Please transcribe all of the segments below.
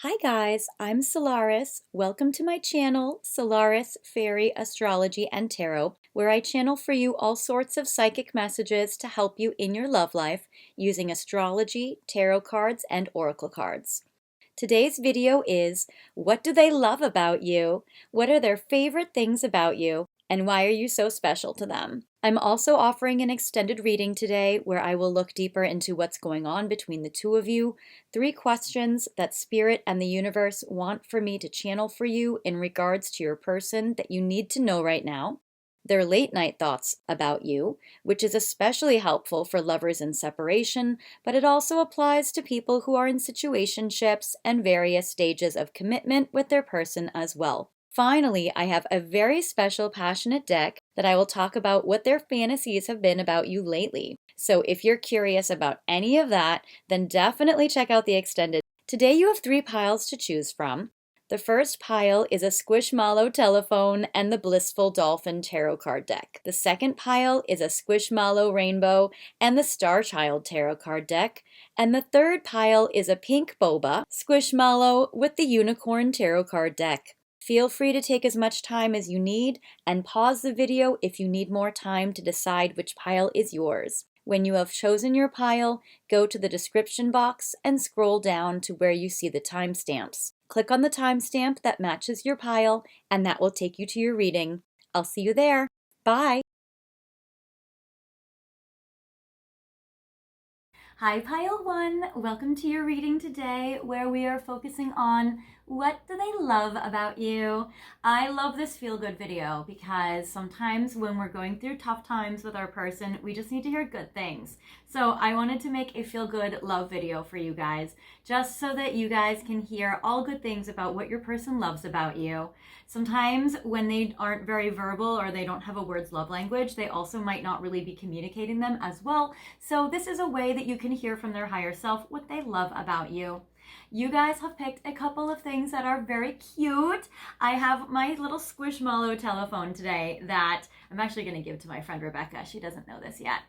Hi guys, I'm Solaris. Welcome to my channel, Solaris Fairy Astrology and Tarot, where I channel for you all sorts of psychic messages to help you in your love life using astrology, tarot cards, and oracle cards. Today's video is, what do they love about you? What are their favorite things about you? And why are you so special to them? I'm also offering an extended reading today where I will look deeper into what's going on between the two of you, 3 questions that Spirit and the universe want for me to channel for you in regards to your person that you need to know right now, their late night thoughts about you, which is especially helpful for lovers in separation, but it also applies to people who are in situationships and various stages of commitment with their person as well. Finally, I have a very special passionate deck that I will talk about what their fantasies have been about you lately. So if you're curious about any of that, then definitely check out the extended. Today you have 3 piles to choose from. The first pile is a Squishmallow telephone and the Blissful Dolphin tarot card deck. The second pile is a Squishmallow rainbow and the Starchild tarot card deck. And the third pile is a pink Boba Squishmallow with the unicorn tarot card deck. Feel free to take as much time as you need and pause the video if you need more time to decide which pile is yours. When you have chosen your pile, go to the description box and scroll down to where you see the timestamps. Click on the timestamp that matches your pile and that will take you to your reading. I'll see you there. Bye! Hi Pile 1, welcome to your reading today where we are focusing on what do they love about you. I love this feel-good video because sometimes when we're going through tough times with our person, we just need to hear good things. So I wanted to make a feel-good love video for you guys, just so that you guys can hear all good things about what your person loves about you. Sometimes when they aren't very verbal or they don't have a words love language, they also might not really be communicating them as well. So this is a way that you can hear from their higher self what they love about you. You guys have picked a couple of things that are very cute. I have my little Squishmallow telephone today that I'm actually going to give to my friend Rebecca. She doesn't know this yet,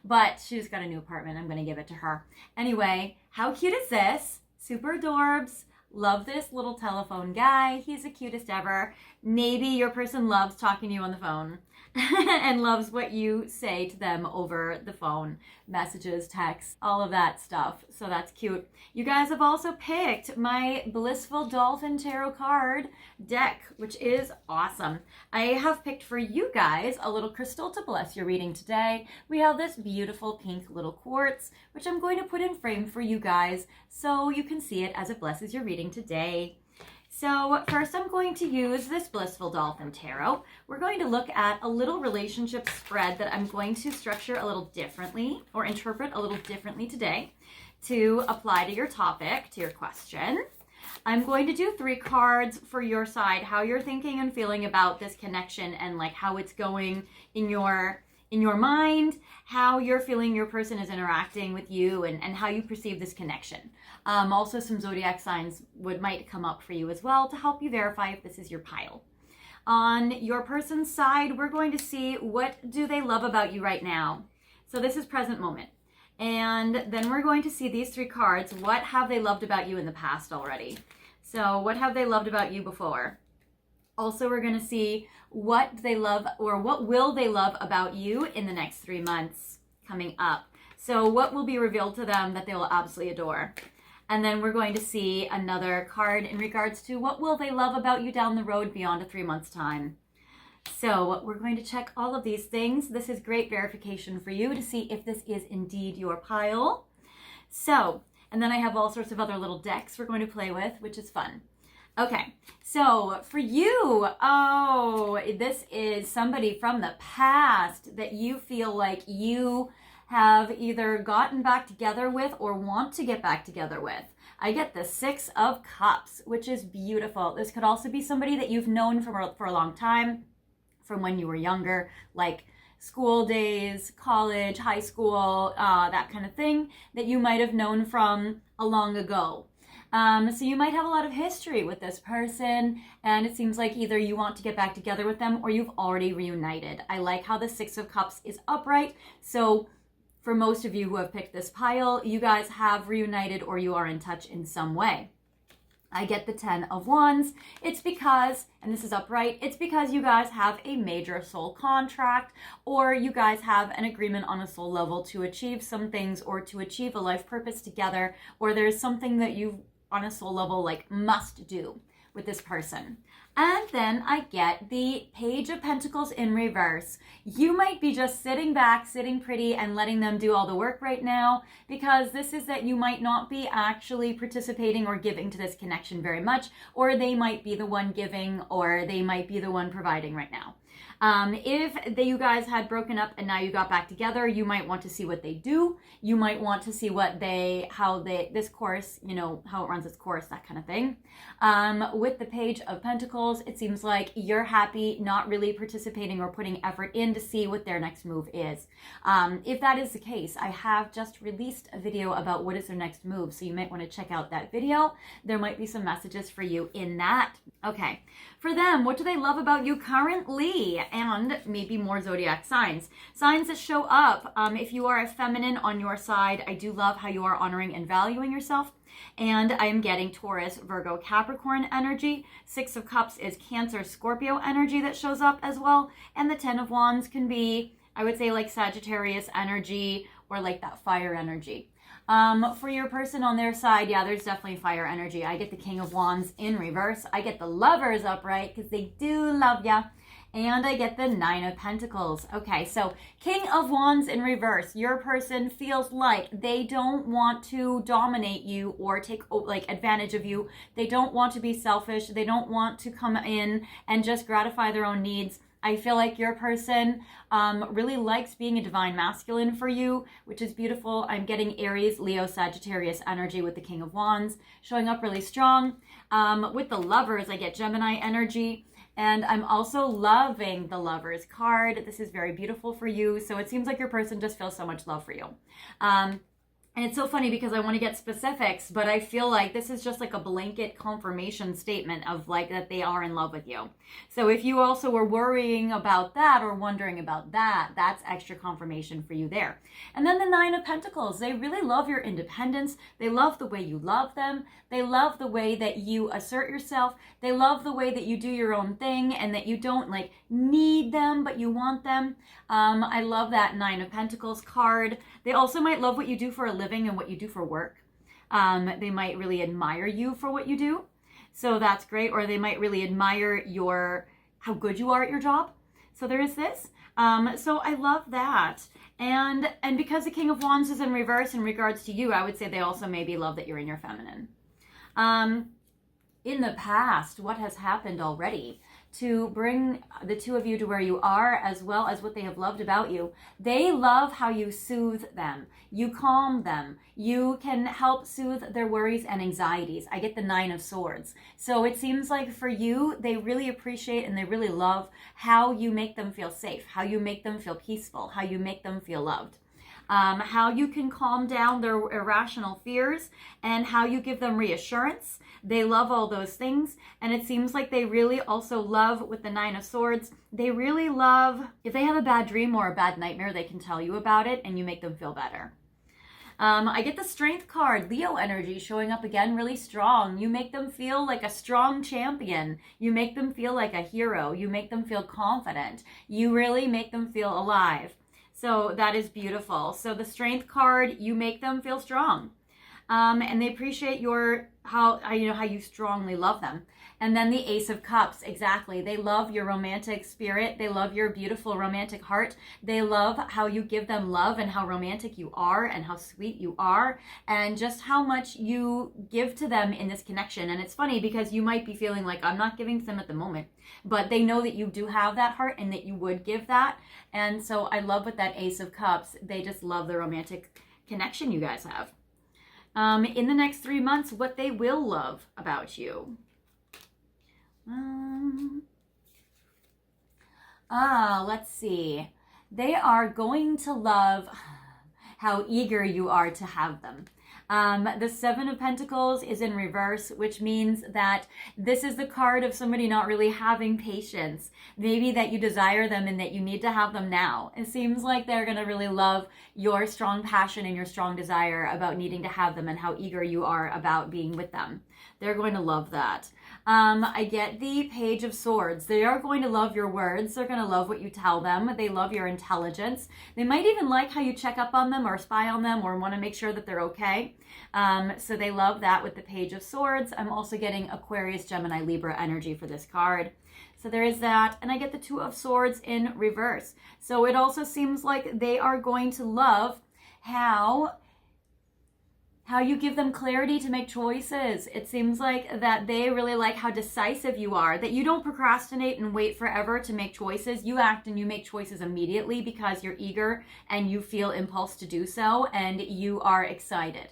but she just got a new apartment. I'm going to give it to her. Anyway, how cute is this? Super adorbs. Love this little telephone guy. He's the cutest ever. Maybe your person loves talking to you on the phone and loves what you say to them over the phone. Messages, texts, all of that stuff. So that's cute. You guys have also picked my Blissful Dolphin tarot card deck, which is awesome. I have picked for you guys a little crystal to bless your reading today. We have this beautiful pink little quartz, which I'm going to put in frame for you guys so you can see it as it blesses your reading today. So first I'm going to use this Blissful Dolphin Tarot. We're going to look at a little relationship spread that I'm going to structure a little differently or interpret a little differently today to apply to your topic, to your question. I'm going to do 3 cards for your side, how you're thinking and feeling about this connection and like how it's going in your mind, how you're feeling your person is interacting with you and how you perceive this connection. Also some zodiac signs might come up for you as well to help you verify if this is your pile. On your person's side, we're going to see what do they love about you right now. So this is present moment. And then we're going to see these 3 cards. What have they loved about you in the past already? So what have they loved about you before? Also, we're going to see what they love or what will they love about you in the next 3 months coming up. So what will be revealed to them that they will absolutely adore? And then we're going to see another card in regards to what will they love about you down the road beyond a 3 months time. So we're going to check all of these things. This is great verification for you to see if this is indeed your pile. So, and then I have all sorts of other little decks we're going to play with, which is fun. Okay, so for you, this is somebody from the past that you feel like you have either gotten back together with or want to get back together with. I get the 6 of Cups, which is beautiful. This could also be somebody that you've known for a long time, from when you were younger, like school days, college, high school, that kind of thing that you might have known from a long ago. So you might have a lot of history with this person, and it seems like either you want to get back together with them or you've already reunited. I like how the 6 of Cups is upright, so for most of you who have picked this pile, you guys have reunited or you are in touch in some way. I get the 10 of Wands. It's because, and this is upright, it's because you guys have a major soul contract, or you guys have an agreement on a soul level to achieve some things or to achieve a life purpose together, or there's something that you on a soul level like must do with this person. And then I get the Page of Pentacles in reverse. You might be just sitting back, sitting pretty, and letting them do all the work right now, because this is that you might not be actually participating or giving to this connection very much, or they might be the one giving, or they might be the one providing right now. If you guys had broken up and now you got back together, you might want to see what they do. You might want to see this course, how it runs its course, that kind of thing. With the Page of Pentacles, it seems like you're happy, not really participating or putting effort in to see what their next move is. If that is the case, I have just released a video about what is their next move, so you might want to check out that video. There might be some messages for you in that. Okay, for them, what do they love about you currently? And maybe more zodiac signs. Signs that show up. If you are a feminine on your side, I do love how you are honoring and valuing yourself. And I am getting Taurus, Virgo, Capricorn energy. 6 of Cups is Cancer, Scorpio energy that shows up as well. And the 10 of Wands can be, I would say, like Sagittarius energy or like that fire energy. For your person on their side, yeah, there's definitely fire energy. I get the King of Wands in reverse. I get the Lovers upright because they do love ya. And I get the 9 of Pentacles. Okay, so King of Wands in reverse. Your person feels like they don't want to dominate you or take like advantage of you. They don't want to be selfish. They don't want to come in and just gratify their own needs. I feel like your person really likes being a divine masculine for you, which is beautiful. I'm getting Aries, Leo, Sagittarius energy with the King of Wands showing up really strong. With the Lovers, I get Gemini energy. And I'm also loving the Lovers card. This is very beautiful for you. So it seems like your person just feels so much love for you. And it's so funny because I want to get specifics, but I feel like this is just like a blanket confirmation statement of like that they are in love with you. So if you also were worrying about that or wondering about that, that's extra confirmation for you there. And then the 9 of Pentacles, they really love your independence. They love the way you love them. They love the way that you assert yourself. They love the way that you do your own thing and that you don't like need them, but you want them. I love that 9 of Pentacles card. They also might love what you do for a living and what you do for work. They might really admire you for what you do. So that's great. Or they might really admire how good you are at your job. So there is this. So I love that. And because the King of Wands is in reverse in regards to you, I would say they also maybe love that you're in your feminine. In the past, what has happened already to bring the two of you to where you are, as well as what they have loved about you. They love how you soothe them. You calm them. You can help soothe their worries and anxieties. I get the 9 of Swords. So it seems like for you, they really appreciate and they really love how you make them feel safe, how you make them feel peaceful, how you make them feel loved. How you can calm down their irrational fears and how you give them reassurance. They love all those things. And it seems like they really also love with the 9 of Swords. They really love, if they have a bad dream or a bad nightmare, they can tell you about it and you make them feel better. I get the Strength card, Leo energy showing up again really strong. You make them feel like a strong champion. You make them feel like a hero. You make them feel confident. You really make them feel alive. So that is beautiful. So the Strength card, you make them feel strong. And they appreciate how you strongly love them. And then the Ace of Cups, exactly. They love your romantic spirit. They love your beautiful romantic heart. They love how you give them love and how romantic you are and how sweet you are and just how much you give to them in this connection. And it's funny because you might be feeling like I'm not giving to them at the moment, but they know that you do have that heart and that you would give that. And so I love with that Ace of Cups, they just love the romantic connection you guys have. In the next 3 months, what they will love about you. Let's see. They are going to love how eager you are to have them. The 7 of Pentacles is in reverse, which means that this is the card of somebody not really having patience. Maybe that you desire them and that you need to have them now. It seems like they're going to really love your strong passion and your strong desire about needing to have them and how eager you are about being with them. They're going to love that. I get the Page of Swords. They are going to love your words. They're going to love what you tell them. They love your intelligence. They might even like how you check up on them or spy on them or want to make sure that they're okay. So they love that with the Page of Swords. I'm also getting Aquarius, Gemini, Libra energy for this card. So there is that. And I get the Two of Swords in reverse. So it also seems like they are going to love how you give them clarity to make choices. It seems like that they really like how decisive you are, that you don't procrastinate and wait forever to make choices. You act and you make choices immediately because you're eager and you feel impulse to do so, and you are excited,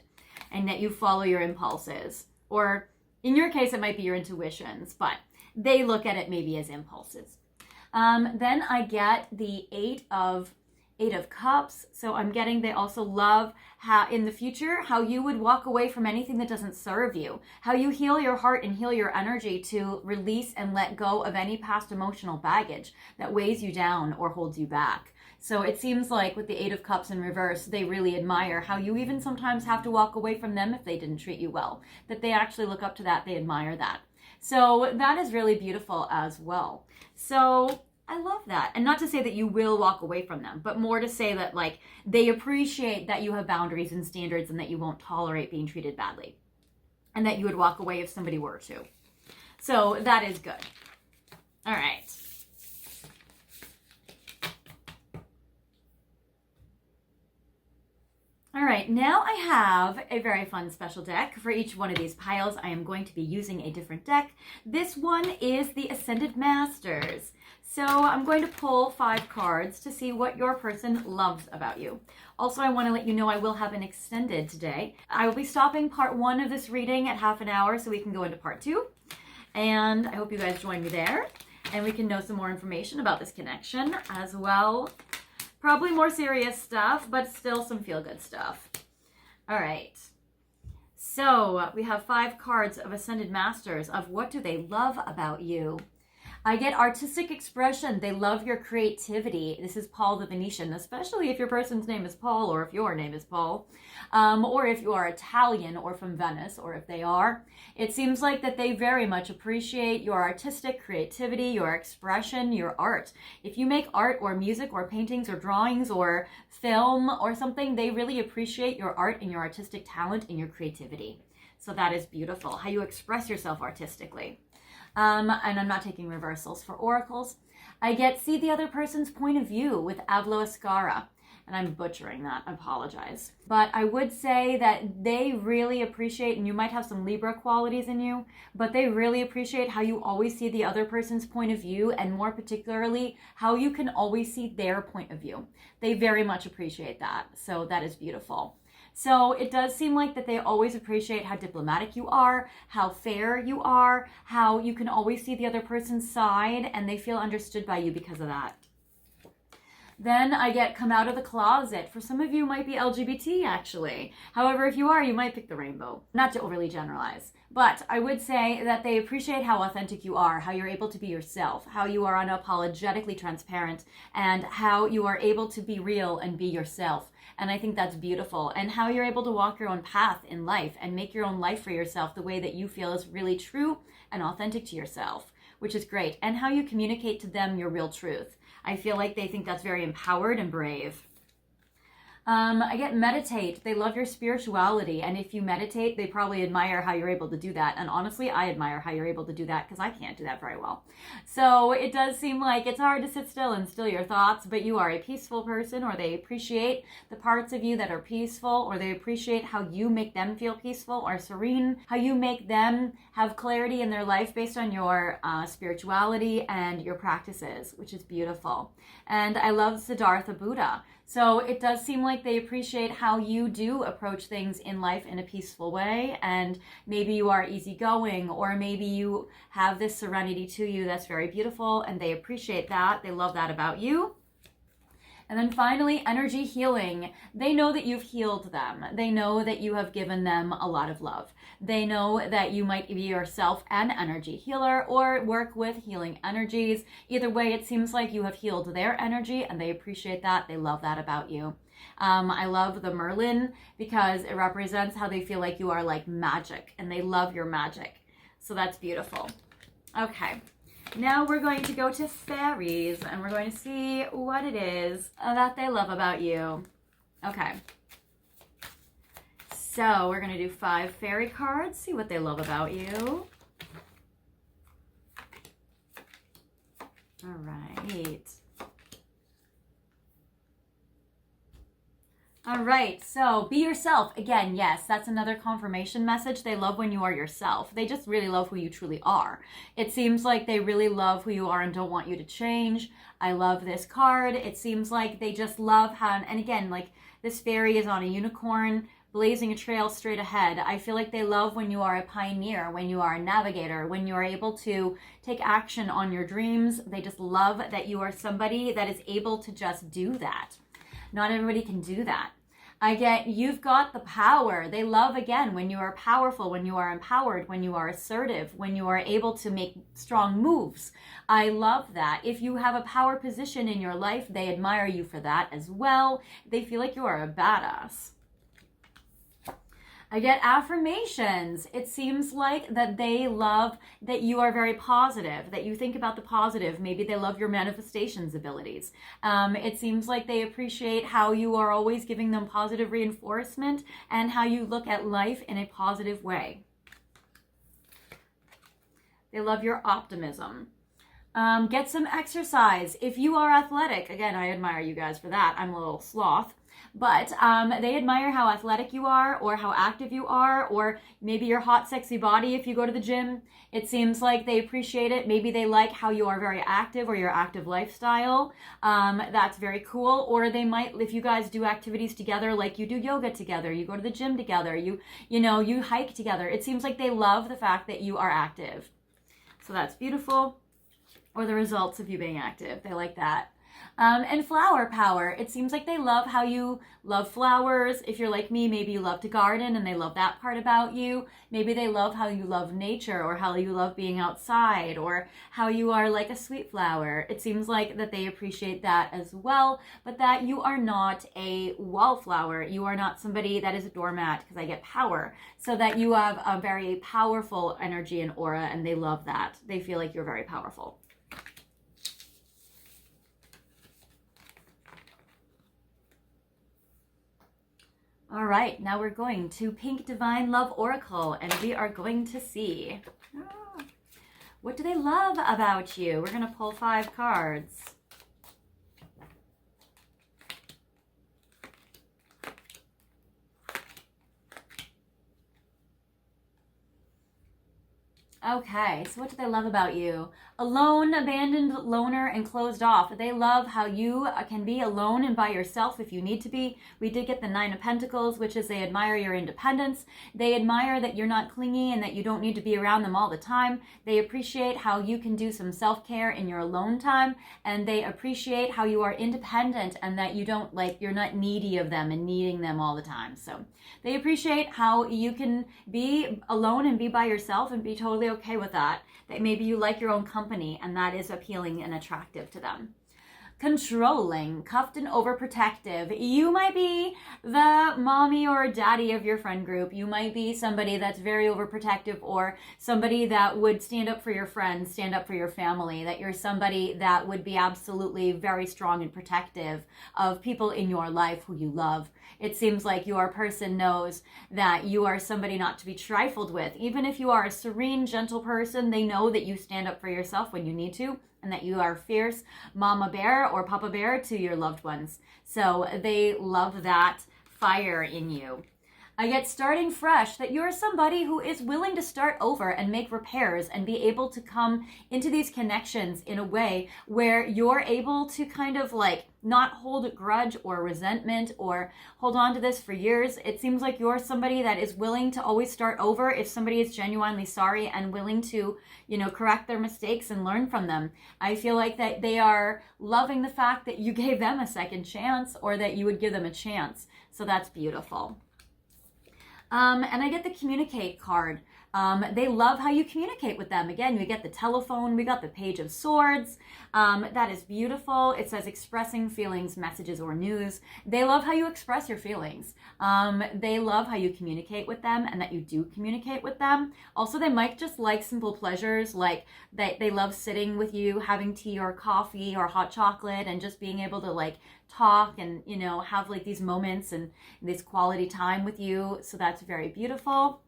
and that you follow your impulses. Or in your case, it might be your intuitions, but they look at it maybe as impulses. Then I get the Eight of Cups. So I'm getting they also love how in the future, how you would walk away from anything that doesn't serve you, how you heal your heart and heal your energy to release and let go of any past emotional baggage that weighs you down or holds you back. So it seems like with the Eight of Cups in reverse, they really admire how you even sometimes have to walk away from them if they didn't treat you well, that they actually look up to that, they admire that. So that is really beautiful as well. So I love that. And not to say that you will walk away from them, but more to say that like they appreciate that you have boundaries and standards and that you won't tolerate being treated badly and that you would walk away if somebody were to. So that is good. All right. All right, now I have a very fun special deck. For each one of these piles, I am going to be using a different deck. This one is the Ascended Masters. So I'm going to pull 5 cards to see what your person loves about you. Also, I want to let you know I will have an extended today. I will be stopping part 1 of this reading at half an hour so we can go into part 2. And I hope you guys join me there and we can know some more information about this connection as well. Probably more serious stuff, but still some feel-good stuff. All right. So we have 5 cards of Ascended Masters of what do they love about you. I get artistic expression. They love your creativity. This is Paul the Venetian, especially if your person's name is Paul or if your name is Paul, or if you are Italian or from Venice, or if they are. It seems like that they very much appreciate your artistic creativity, your expression, your art. If you make art or music or paintings or drawings or film or something, they really appreciate your art and your artistic talent and your creativity. So that is beautiful, how you express yourself artistically. And I'm not taking reversals for oracles. I get see the other person's point of view with Avlo Ascara. And I'm butchering that, I apologize. But I would say that they really appreciate, and you might have some Libra qualities in you, but they really appreciate how you always see the other person's point of view, and more particularly, how you can always see their point of view. They very much appreciate that, so that is beautiful. So it does seem like that they always appreciate how diplomatic you are, how fair you are, how you can always see the other person's side, and they feel understood by you because of that. Then I get come out of the closet. For some of you, it might be LGBT, actually. However, if you are, you might pick the rainbow. Not to overly generalize. But I would say that they appreciate how authentic you are, how you're able to be yourself, how you are unapologetically transparent, and how you are able to be real and be yourself. And I think that's beautiful. And how you're able to walk your own path in life and make your own life for yourself the way that you feel is really true and authentic to yourself, which is great. And how you communicate to them your real truth. I feel like they think that's very empowered and brave. I get meditate. They love your spirituality. And if you meditate, they probably admire how you're able to do that. And honestly, I admire how you're able to do that because I can't do that very well. So it does seem like it's hard to sit still and still your thoughts, but you are a peaceful person, or they appreciate the parts of you that are peaceful, or they appreciate how you make them feel peaceful or serene, how you make them have clarity in their life based on your spirituality and your practices, which is beautiful. And I love Siddhartha Buddha. So it does seem like they appreciate how you do approach things in life in a peaceful way, and maybe you are easygoing, or maybe you have this serenity to you that's very beautiful, and they appreciate that. They love that about you. And then finally, energy healing. They know that you've healed them. They know that you have given them a lot of love. They know that you might be yourself an energy healer or work with healing energies. Either way, it seems like you have healed their energy and they appreciate that. They love that about you. I love the Merlin because it represents how they feel like you are like magic and they love your magic. So that's beautiful. Okay. Now we're going to go to fairies and we're going to see what it is that they love about you. Okay. So we're going to do 5 fairy cards, see what they love about you. All right. All right, so be yourself. Again, yes, that's another confirmation message. They love when you are yourself. They just really love who you truly are. It seems like they really love who you are and don't want you to change. I love this card. It seems like they just love how, and again, like this fairy is on a unicorn, blazing a trail straight ahead. I feel like they love when you are a pioneer, when you are a navigator, when you are able to take action on your dreams. They just love that you are somebody that is able to just do that. Not everybody can do that. I get you've got the power. They love, again, when you are powerful, when you are empowered, when you are assertive, when you are able to make strong moves. I love that. If you have a power position in your life, they admire you for that as well. They feel like you are a badass. I get affirmations. It seems like that they love that you are very positive, that you think about the positive. Maybe they love your manifestations abilities. It seems like they appreciate how you are always giving them positive reinforcement and how you look at life in a positive way. They love your optimism. Get some exercise. If you are athletic, again, I admire you guys for that. I'm a little sloth. But they admire how athletic you are or how active you are, or maybe your hot, sexy body if you go to the gym. It seems like they appreciate it. Maybe they like how you are very active or your active lifestyle. That's very cool. Or they might, if you guys do activities together, like you do yoga together, you go to the gym together, you hike together. It seems like they love the fact that you are active. So that's beautiful. Or the results of you being active. They like that. And flower power. It seems like they love how you love flowers. If you're like me, maybe you love to garden and they love that part about you. Maybe they love how you love nature or how you love being outside or how you are like a sweet flower. It seems like that they appreciate that as well, but that you are not a wallflower. You are not somebody that is a doormat, because I get power. So that you have a very powerful energy and aura, and they love that. They feel like you're very powerful. All right, now we're going to Pink Divine Love Oracle, and we are going to see what do they love about you. We're going to pull 5 cards. Okay, so what do they love about you? Alone, abandoned, loner, and closed off. They love how you can be alone and by yourself if you need to be. We did get the 9 of Pentacles, which is they admire your independence. They admire that you're not clingy and that you don't need to be around them all the time. They appreciate how you can do some self-care in your alone time. And they appreciate how you are independent and that you don't, you're not needy of them and needing them all the time. So they appreciate how you can be alone and be by yourself and be totally okay with that. That maybe you like your own company and that is appealing and attractive to them. Controlling, cuffed and overprotective. You might be the mommy or daddy of your friend group. You might be somebody that's very overprotective, or somebody that would stand up for your friends, stand up for your family, that you're somebody that would be absolutely very strong and protective of people in your life who you love. It seems like your person knows that you are somebody not to be trifled with. Even if you are a serene, gentle person, they know that you stand up for yourself when you need to, and that you are fierce mama bear or papa bear to your loved ones. So they love that fire in you. I get starting fresh, that you're somebody who is willing to start over and make repairs and be able to come into these connections in a way where you're able to kind of not hold a grudge or resentment or hold on to this for years. It seems like you're somebody that is willing to always start over if somebody is genuinely sorry and willing to, correct their mistakes and learn from them. I feel like that they are loving the fact that you gave them a second chance, or that you would give them a chance. So that's beautiful. And I get the communicate card. They love how you communicate with them. Again, we get the telephone, we got the Page of Swords. That is beautiful. It says expressing feelings, messages, or news. They love how you express your feelings. They love how you communicate with them and that you do communicate with them. Also, they might just like simple pleasures, like they love sitting with you, having tea or coffee or hot chocolate, and just being able to like talk and, you know, have like these moments and this quality time with you. So that's very beautiful.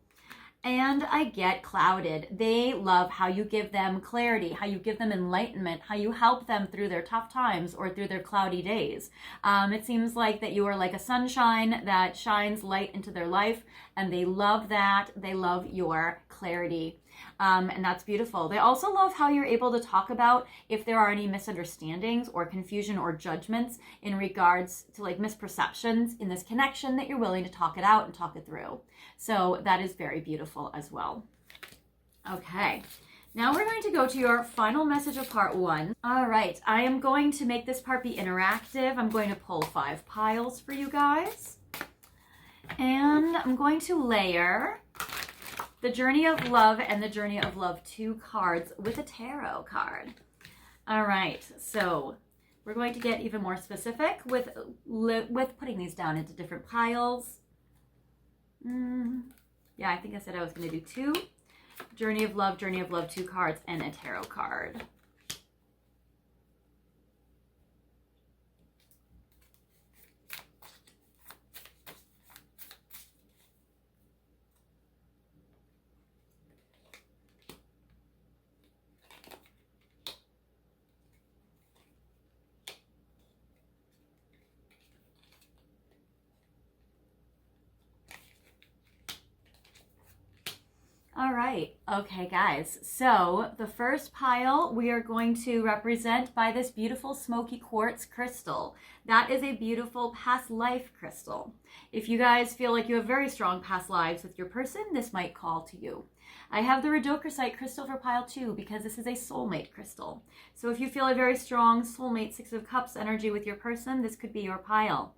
And I get clouded. They love how you give them clarity, how you give them enlightenment, how you help them through their tough times or through their cloudy days. It seems like that you are like a sunshine that shines light into their life, and they love that. They love your clarity. And that's beautiful. They also love how you're able to talk about if there are any misunderstandings or confusion or judgments in regards to like misperceptions in this connection, that you're willing to talk it out and talk it through. So that is very beautiful as well. Okay. Now we're going to go to your final message of part 1. All right. I am going to make this part be interactive. I'm going to pull 5 piles for you guys. And I'm going to layer the Journey of Love and the Journey of Love 2 cards with a tarot card. All right, so we're going to get even more specific with putting these down into different piles. Yeah, I think I said I was going to do 2. Journey of Love 2 cards, and a tarot card. All right. Okay, guys. So the first pile we are going to represent by this beautiful smoky quartz crystal. That is a beautiful past life crystal. If you guys feel like you have very strong past lives with your person, this might call to you. I have the rhodochrosite crystal for pile 2 because this is a soulmate crystal. So if you feel a very strong soulmate 6 of Cups energy with your person, this could be your pile.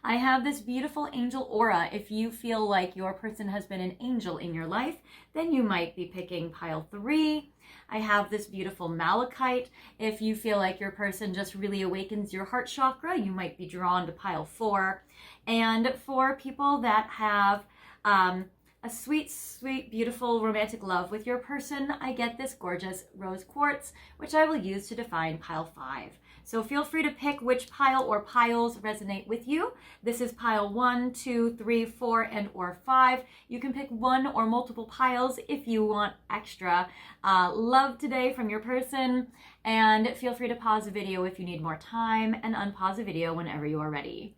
I have this beautiful angel aura. If you feel like your person has been an angel in your life, then you might be picking pile 3. I have this beautiful malachite. If you feel like your person just really awakens your heart chakra, you might be drawn to pile 4. And for people that have a sweet, sweet, beautiful romantic love with your person, I get this gorgeous rose quartz, which I will use to define pile 5. So feel free to pick which pile or piles resonate with you. This is pile 1, 2, 3, 4, and or 5. You can pick one or multiple piles if you want extra love today from your person. And feel free to pause the video if you need more time, and unpause the video whenever you are ready.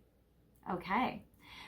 Okay.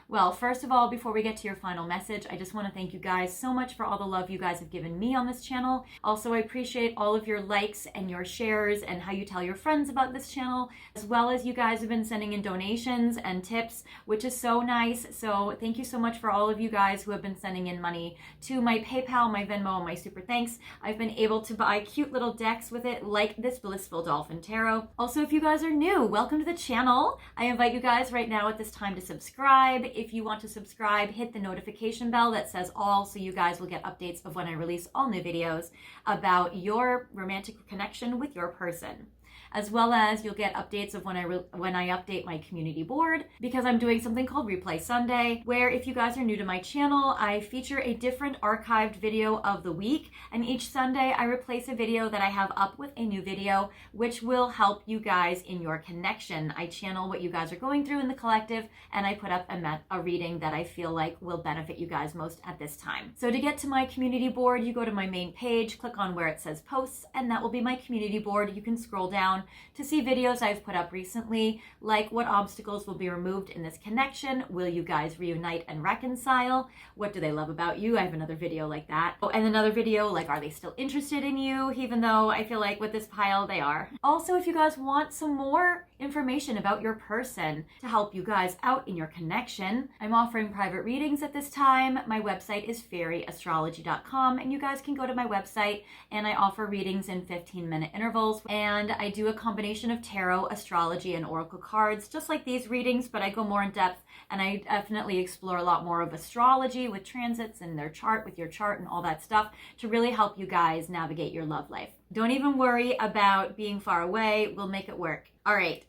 Well, first of all, before we get to your final message, I just want to thank you guys so much for all the love you guys have given me on this channel. Also, I appreciate all of your likes and your shares and how you tell your friends about this channel, as well as you guys have been sending in donations and tips, which is so nice. So thank you so much for all of you guys who have been sending in money to my PayPal, my Venmo, and my Super Thanks. I've been able to buy cute little decks with it, like this Blissful Dolphin Tarot. Also, if you guys are new, welcome to the channel. I invite you guys right now at this time to subscribe. If you want to subscribe, hit the notification bell that says all, so you guys will get updates of when I release all new videos about your romantic connection with your person. As well as you'll get updates of when I update my community board, because I'm doing something called Replay Sunday, where if you guys are new to my channel, I feature a different archived video of the week, and each Sunday I replace a video that I have up with a new video, which will help you guys in your connection. I channel what you guys are going through in the collective, and I put up a reading that I feel like will benefit you guys most at this time. So to get to my community board, you go to my main page, click on where it says posts, and that will be my community board. You can scroll down to see videos I've put up recently, like what obstacles will be removed in this connection, will you guys reunite and reconcile, what do they love about you, I have another video like that. Oh, and another video like, are they still interested in you, even though I feel like with this pile they are. Also, if you guys want some more information about your person to help you guys out in your connection. I'm offering private readings at this time. My website is fairyastrology.com, and you guys can go to my website, and I offer readings in 15-minute intervals. And I do a combination of tarot, astrology, and oracle cards, just like these readings, but I go more in depth, and I definitely explore a lot more of astrology with transits and their chart, with your chart and all that stuff, to really help you guys navigate your love life. Don't even worry about being far away. We'll make it work. All right.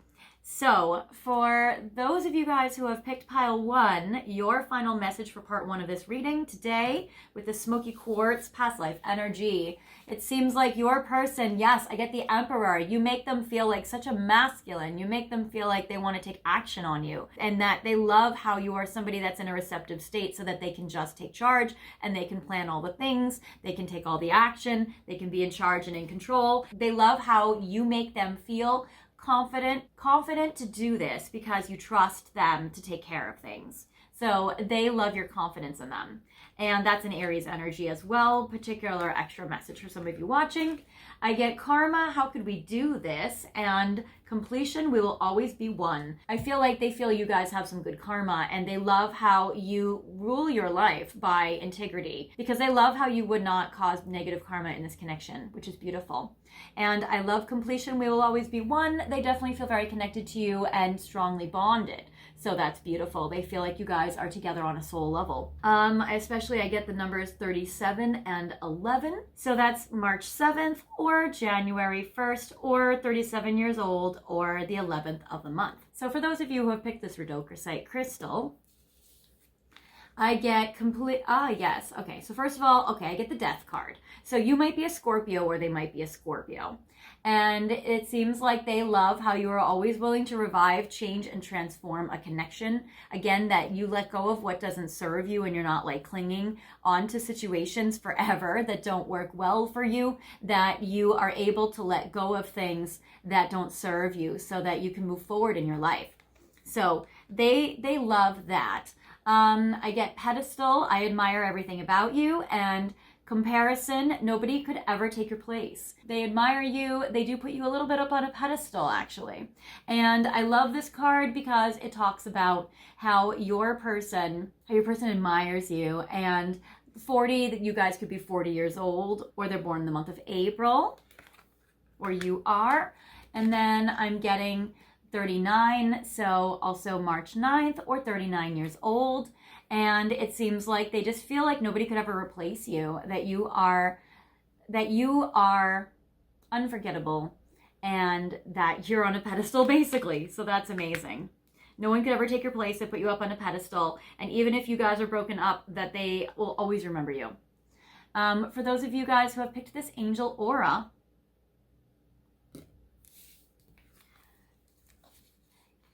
So for those of you guys who have picked pile 1, your final message for part 1 of this reading today with the smoky quartz past life energy, it seems like your person, yes, I get the Emperor. You make them feel like such a masculine. You make them feel like they want to take action on you, and that they love how you are somebody that's in a receptive state, so that they can just take charge and they can plan all the things. They can take all the action. They can be in charge and in control. They love how you make them feel confident to do this because you trust them to take care of things. So they love your confidence in them. And that's an Aries energy as well. Particular extra message for some of you watching. I get karma, how could we do this? And completion, we will always be one. I feel like they feel you guys have some good karma, and they love how you rule your life by integrity, because they love how you would not cause negative karma in this connection, which is beautiful. And I love completion, we will always be one. They definitely feel very connected to you and strongly bonded. So that's beautiful. They feel like you guys are together on a soul level. I get the numbers 37 and 11. So that's March 7th or January 1st or 37 years old or the 11th of the month. So for those of you who have picked this rhodochrosite crystal, I get yes. Okay, so first of all, I get the Death card. So you might be a Scorpio or they might be a Scorpio. And it seems like they love how you are always willing to revive, change, and transform a connection. Again, that you let go of what doesn't serve you and you're not like clinging onto situations forever that don't work well for you, that you are able to let go of things that don't serve you so that you can move forward in your life. So they love that. I get pedestal. I admire everything about you. And comparison, nobody could ever take your place. They admire you. They do put you a little bit up on a pedestal, actually. And I love this card because it talks about how your person admires you. And 40, that you guys could be 40 years old, or they're born in the month of April, or you are. And then I'm getting 39, so also March 9th or 39 years old. And it seems like they just feel like nobody could ever replace you, that you are unforgettable, and that you're on a pedestal basically. So that's amazing. No one could ever take your place. They put you up on a pedestal. And even if you guys are broken up, that they will always remember you. For those of you guys who have picked this angel aura,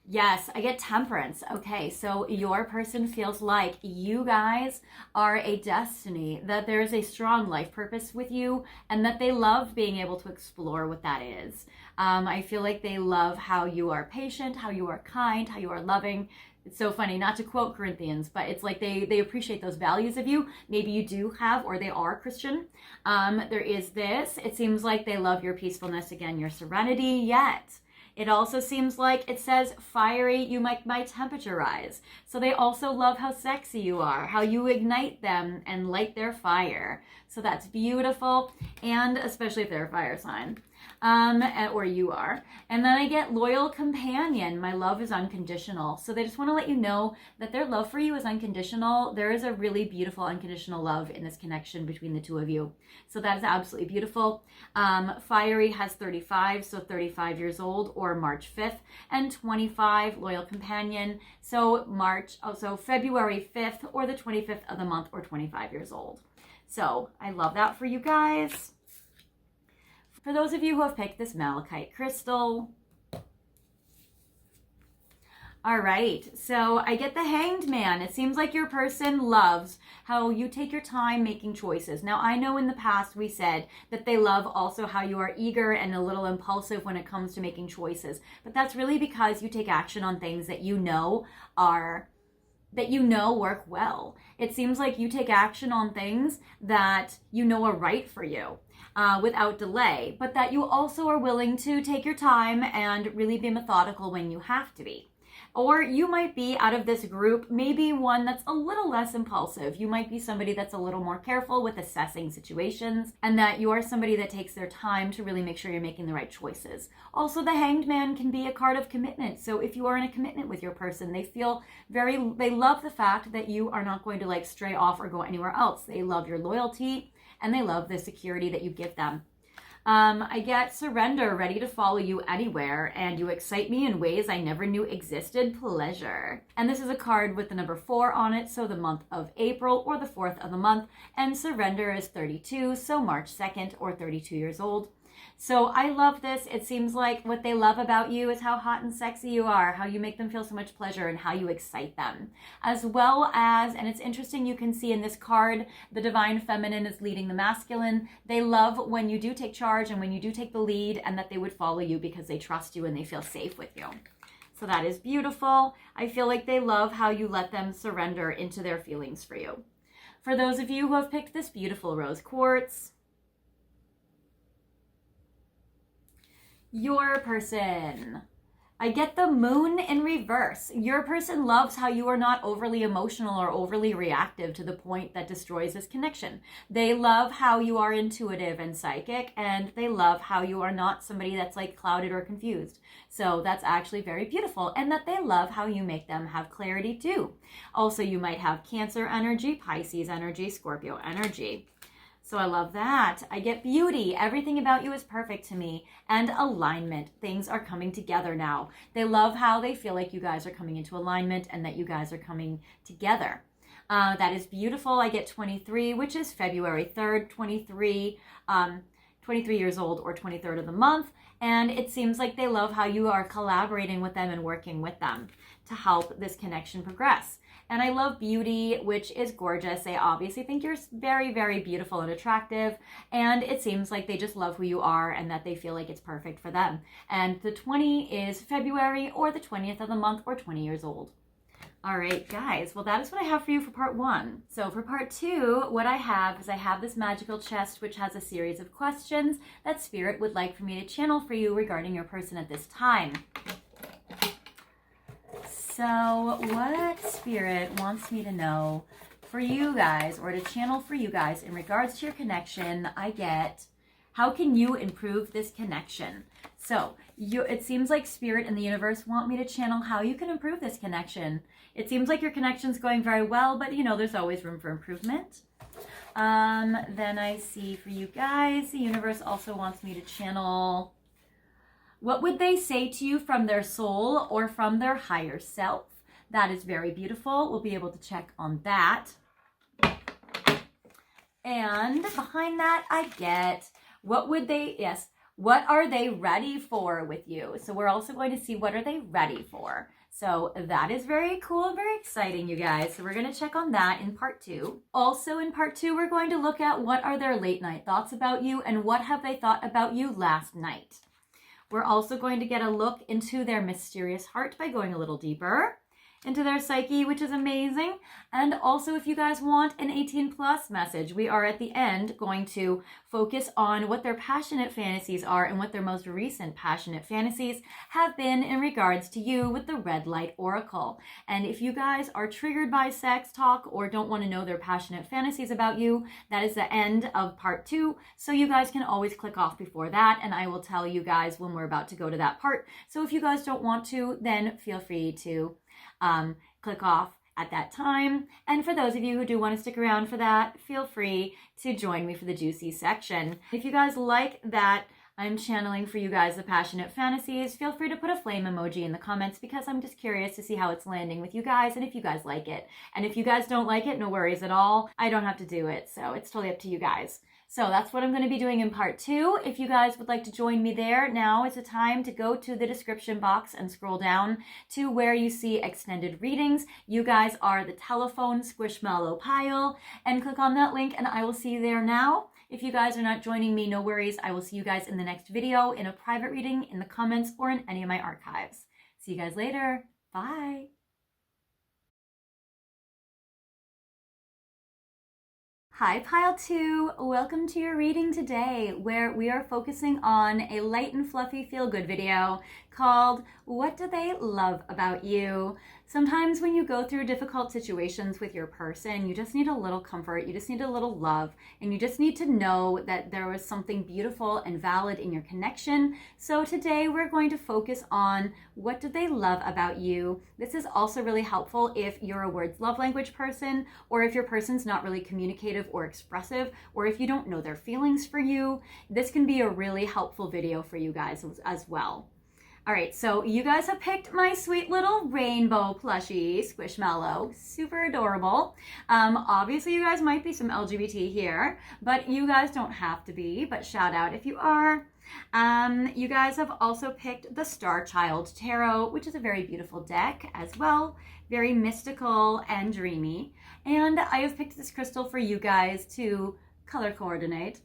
yes, I get Temperance. Okay, so your person feels like you guys are a destiny, that there's a strong life purpose with you, and that they love being able to explore what that is. I feel like they love how you are patient, how you are kind, how you are loving. It's so funny, not to quote Corinthians, but it's like they appreciate those values of you. Maybe you do have, or they are Christian. There is this. It seems like they love your peacefulness, again, your serenity, yet it also seems like it says fiery, you make my temperature rise. So they also love how sexy you are, how you ignite them and light their fire. So that's beautiful, and especially if they're a fire sign. Or you are. And then I get loyal companion. My love is unconditional. So they just want to let you know that their love for you is unconditional. There is a really beautiful unconditional love in this connection between the two of you. So that is absolutely beautiful. Fiery has 35, so 35 years old, or March 5th, and 25, loyal companion. So February 5th, or the 25th of the month, or 25 years old. So I love that for you guys. For those of you who have picked this malachite crystal, all right, so I get the Hanged Man. It seems like your person loves how you take your time making choices. Now, I know in the past we said that they love also how you are eager and a little impulsive when it comes to making choices, but that's really because you take action on things that you know work well. It seems like you take action on things that you know are right for you. without delay, but that you also are willing to take your time and really be methodical when you have to be. Or you might be, out of this group, maybe one that's a little less impulsive. You might be somebody that's a little more careful with assessing situations, and that you are somebody that takes their time to really make sure you're making the right choices. Also, the Hanged Man can be a card of commitment. So if you are in a commitment with your person, they love the fact that you are not going to like stray off or go anywhere else. They love your loyalty, and they love the security that you give them. I get surrender, ready to follow you anywhere, and you excite me in ways I never knew existed, pleasure. And this is a card with the number 4 on it, so the month of April or the 4th of the month, and surrender is 32, so March 2nd or 32 years old. So I love this. It seems like what they love about you is how hot and sexy you are, how you make them feel so much pleasure, and how you excite them. As well as, and it's interesting, you can see in this card, the divine feminine is leading the masculine. They love when you do take charge and when you do take the lead, and that they would follow you because they trust you and they feel safe with you. So that is beautiful. I feel like they love how you let them surrender into their feelings for you. For those of you who have picked this beautiful rose quartz, your person. I get the moon in reverse. Your person loves how you are not overly emotional or overly reactive to the point that destroys this connection. They love how you are intuitive and psychic, and they love how you are not somebody that's like clouded or confused. So that's actually very beautiful, and that they love how you make them have clarity too. Also, you might have Cancer energy, Pisces energy, Scorpio energy. So I love that. I get beauty. Everything about you is perfect to me. And alignment. Things are coming together now. They love how they feel like you guys are coming into alignment and that you guys are coming together. That is beautiful. I get 23, which is February 3rd, 23 years old or 23rd of the month. And it seems like they love how you are collaborating with them and working with them to help this connection progress. And I love beauty, which is gorgeous. They obviously think you're very, very beautiful and attractive. And it seems like they just love who you are and that they feel like it's perfect for them. And the 20 is February or the 20th of the month or 20 years old. All right, guys. Well, that is what I have for you for part 1. So for part 2, what I have is I have this magical chest, which has a series of questions that Spirit would like for me to channel for you regarding your person at this time. So what Spirit wants me to know for you guys, or to channel for you guys in regards to your connection, I get, how can you improve this connection? So it seems like Spirit and the universe want me to channel how you can improve this connection. It seems like your connection's going very well, but there's always room for improvement. Then I see for you guys, the universe also wants me to channel, what would they say to you from their soul or from their higher self? That is very beautiful. We'll be able to check on that. And behind that, I get, what are they ready for with you? So we're also going to see, what are they ready for? So that is very cool and very exciting, you guys. So we're going to check on that in part 2. Also in part 2, we're going to look at what are their late night thoughts about you and what have they thought about you last night. We're also going to get a look into their mysterious heart by going a little deeper into their psyche, which is amazing. And also, if you guys want an 18+ message, we are at the end going to focus on what their passionate fantasies are and what their most recent passionate fantasies have been in regards to you with the Red Light Oracle. And if you guys are triggered by sex talk or don't want to know their passionate fantasies about you, that is the end of part 2. So you guys can always click off before that, and I will tell you guys when we're about to go to that part. So if you guys don't want to, then feel free to click off at that time. And for those of you who do want to stick around for that, feel free to join me for the juicy section. If you guys like that I'm channeling for you guys the passionate fantasies, feel free to put a flame emoji in the comments, because I'm just curious to see how it's landing with you guys and if you guys like it. And if you guys don't like it, no worries at all. I don't have to do it, so it's totally up to you guys. So that's what I'm going to be doing in part 2. If you guys would like to join me there, now is the time to go to the description box and scroll down to where you see extended readings. You guys are the telephone Squishmallow pile, and click on that link and I will see you there now. If you guys are not joining me, no worries. I will see you guys in the next video, in a private reading, in the comments, or in any of my archives. See you guys later. Bye. Hi Pile 2, welcome to your reading today where we are focusing on a light and fluffy feel-good video called What Do They Love About You? Sometimes when you go through difficult situations with your person, you just need a little comfort, you just need a little love, and you just need to know that there was something beautiful and valid in your connection. So today we're going to focus on what do they love about you. This is also really helpful if you're a words love language person, or if your person's not really communicative or expressive, or if you don't know their feelings for you. This can be a really helpful video for you guys as well. All right, so you guys have picked my sweet little rainbow plushie, Squishmallow, super adorable. Obviously you guys might be some LGBT here, but you guys don't have to be, but shout out if you are. You guys have also picked the Starchild Tarot, which is a very beautiful deck as well, very mystical and dreamy. And I have picked this crystal for you guys to color coordinate.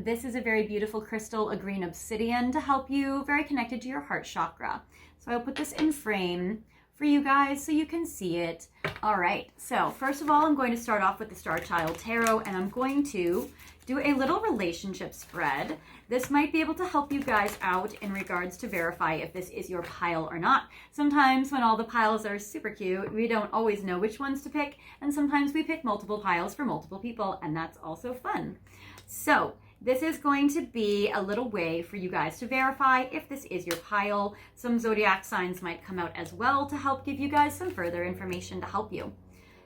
This is a very beautiful crystal, a green obsidian, to help you very connected to your heart chakra. So I'll put this in frame for you guys so you can see it. All right, so first of all, I'm going to start off with the Starchild Tarot, and I'm going to do a little relationship spread. This might be able to help you guys out in regards to verify if this is your pile or not. Sometimes when all the piles are super cute, we don't always know which ones to pick, and sometimes we pick multiple piles for multiple people, and that's also fun. So this is going to be a little way for you guys to verify if this is your pile. Some zodiac signs might come out as well to help give you guys some further information to help you.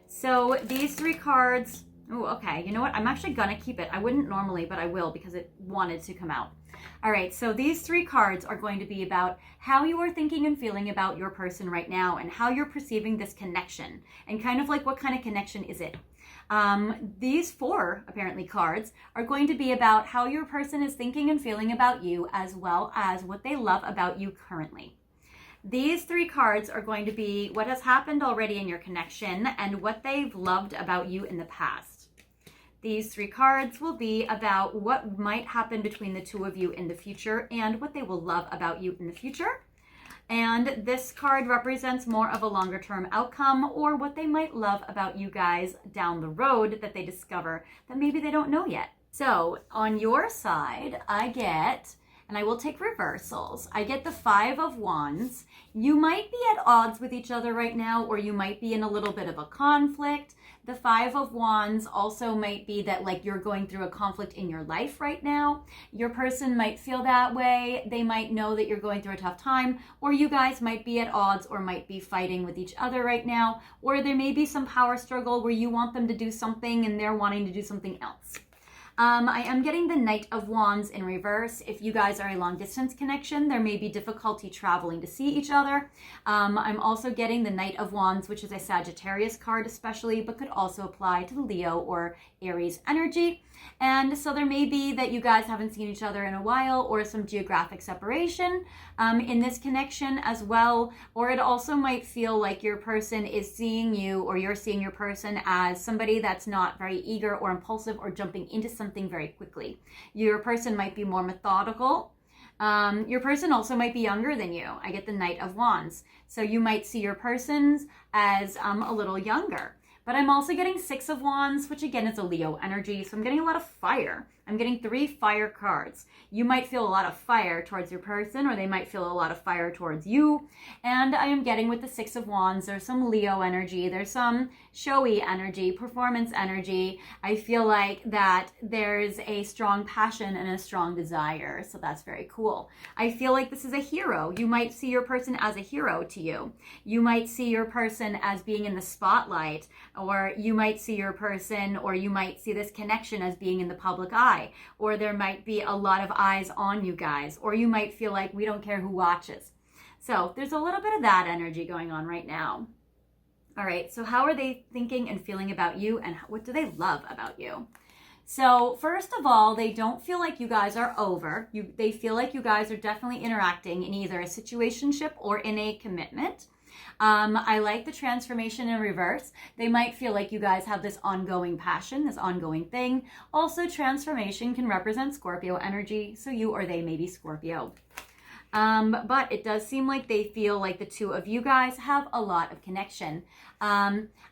So these three cards, oh, okay, you know what? I'm actually gonna keep it. I wouldn't normally, but I will because it wanted to come out. All right, so these three cards are going to be about how you are thinking and feeling about your person right now and how you're perceiving this connection and kind of like what kind of connection is it. These four, apparently, cards are going to be about how your person is thinking and feeling about you as well as what they love about you currently. These three cards are going to be what has happened already in your connection and what they've loved about you in the past. These three cards will be about what might happen between the two of you in the future and what they will love about you in the future. And this card represents more of a longer term outcome or what they might love about you guys down the road that they discover that maybe they don't know yet. So on your side, I get, and I will take reversals, I get the Five of Wands. You might be at odds with each other right now, or you might be in a little bit of a conflict. The Five of Wands also might be that like you're going through a conflict in your life right now. Your person might feel that way. They might know that you're going through a tough time, or you guys might be at odds or might be fighting with each other right now, or there may be some power struggle where you want them to do something and they're wanting to do something else. I am getting the Knight of Wands in reverse. If you guys are a long distance connection, there may be difficulty traveling to see each other. I'm also getting the Knight of Wands, which is a Sagittarius card especially, but could also apply to the Leo or Aries energy. And so there may be that you guys haven't seen each other in a while or some geographic separation in this connection as well. Or it also might feel like your person is seeing you or you're seeing your person as somebody that's not very eager or impulsive or jumping into something very quickly. Your person might be more methodical. Your person also might be younger than you. I get the Knight of Wands. So you might see your persons as a little younger. But I'm also getting Six of Wands, which again is a Leo energy. So I'm getting a lot of fire. I'm getting 3 fire cards. You might feel a lot of fire towards your person, or they might feel a lot of fire towards you. And I am getting with the Six of Wands, there's some Leo energy, there's some showy energy, performance energy. I feel like that there's a strong passion and a strong desire. So that's very cool. I feel like this is a hero. You might see your person as a hero to you. You might see your person as being in the spotlight, or you might see your person, or you might see this connection as being in the public eye. Or there might be a lot of eyes on you guys, or you might feel like we don't care who watches. So there's a little bit of that energy going on right now. All right, so how are they thinking and feeling about you, and what do they love about you? So first of all, they don't feel like you guys are over. They feel like you guys are definitely interacting in either a situationship or in a commitment. I like the transformation in reverse. They might feel like you guys have this ongoing passion, this ongoing thing. Also, transformation can represent Scorpio energy, so you or they may be Scorpio. But it does seem like they feel like the two of you guys have a lot of connection.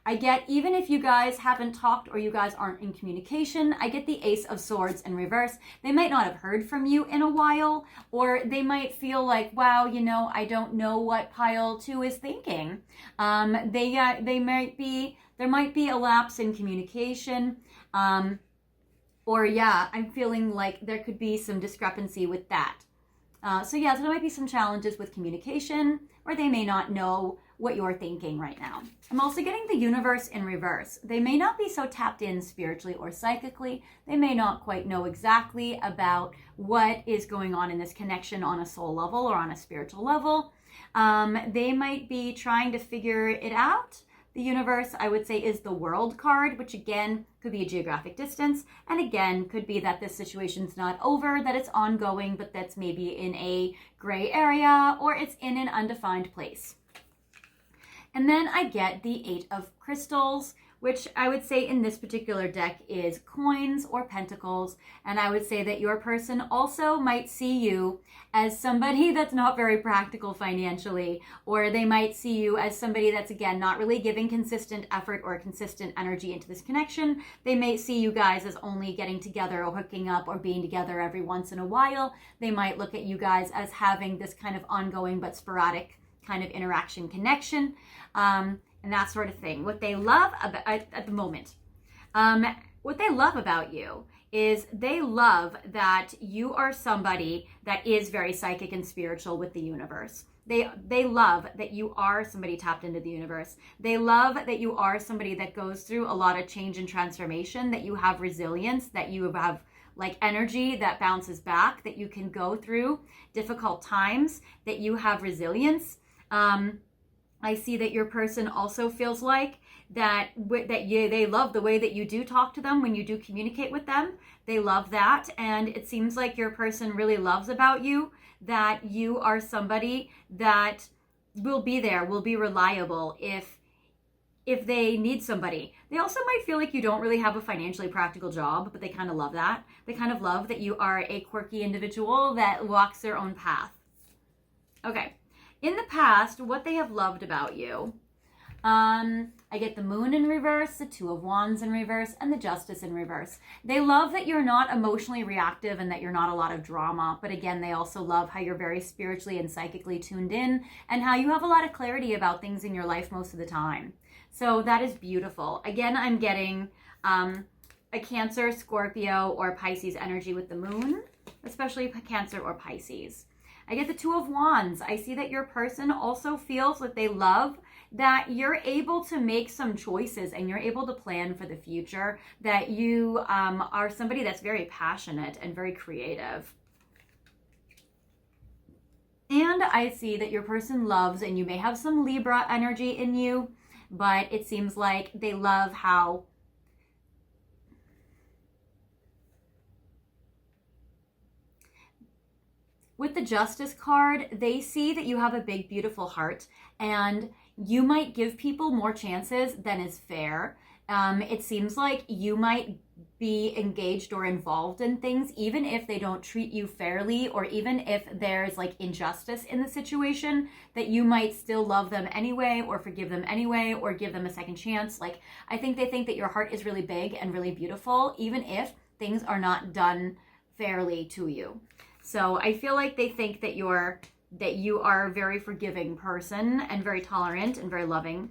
I get, even if you guys haven't talked or you guys aren't in communication, I get the Ace of Swords in reverse. They might not have heard from you in a while, or they might feel like, wow, you know, I don't know what pile 2 is thinking. There might be a lapse in communication. Or yeah, I'm feeling like there could be some discrepancy with that. So there might be some challenges with communication, or they may not know what you're thinking right now. I'm also getting the universe in reverse. They may not be so tapped in spiritually or psychically. They may not quite know exactly about what is going on in this connection on a soul level or on a spiritual level. They might be trying to figure it out. The universe, I would say, is the world card, which again could be a geographic distance. And again, could be that this situation's not over, that it's ongoing, but that's maybe in a gray area or it's in an undefined place. And then I get the 8 of Crystals, which I would say in this particular deck is coins or pentacles. And I would say that your person also might see you as somebody that's not very practical financially, or they might see you as somebody that's, again, not really giving consistent effort or consistent energy into this connection. They may see you guys as only getting together or hooking up or being together every once in a while. They might look at you guys as having this kind of ongoing but sporadic kind of interaction connection. And that sort of thing. What they love about, at the moment, what they love about you is they love that you are somebody that is very psychic and spiritual with the universe. They love that you are somebody tapped into the universe. They love that you are somebody that goes through a lot of change and transformation, that you have resilience, that you have like energy that bounces back, that you can go through difficult times, that you have resilience. I see that your person also feels like they love the way that you do talk to them when you do communicate with them. They love that. And it seems like your person really loves about you that you are somebody that will be there, will be reliable if they need somebody. They also might feel like you don't really have a financially practical job, but they kind of love that. They kind of love that you are a quirky individual that walks their own path. Okay. In the past, what they have loved about you, I get the Moon in reverse, the 2 of Wands in reverse, and the Justice in reverse. They love that you're not emotionally reactive and that you're not a lot of drama. But again, they also love how you're very spiritually and psychically tuned in and how you have a lot of clarity about things in your life most of the time. So that is beautiful. Again, I'm getting a Cancer, Scorpio, or Pisces energy with the Moon, especially Cancer or Pisces. I get the 2 of Wands. I see that your person also feels that they love that you're able to make some choices and you're able to plan for the future, that you are somebody that's very passionate and very creative. And I see that your person loves, and you may have some Libra energy in you, but it seems like they love how with the Justice card, they see that you have a big, beautiful heart, and you might give people more chances than is fair. It seems like you might be engaged or involved in things, even if they don't treat you fairly, or even if there's like injustice in the situation, that you might still love them anyway, or forgive them anyway, or give them a second chance. Like, I think they think that your heart is really big and really beautiful, even if things are not done fairly to you. So I feel like they think that you are a very forgiving person and very tolerant and very loving.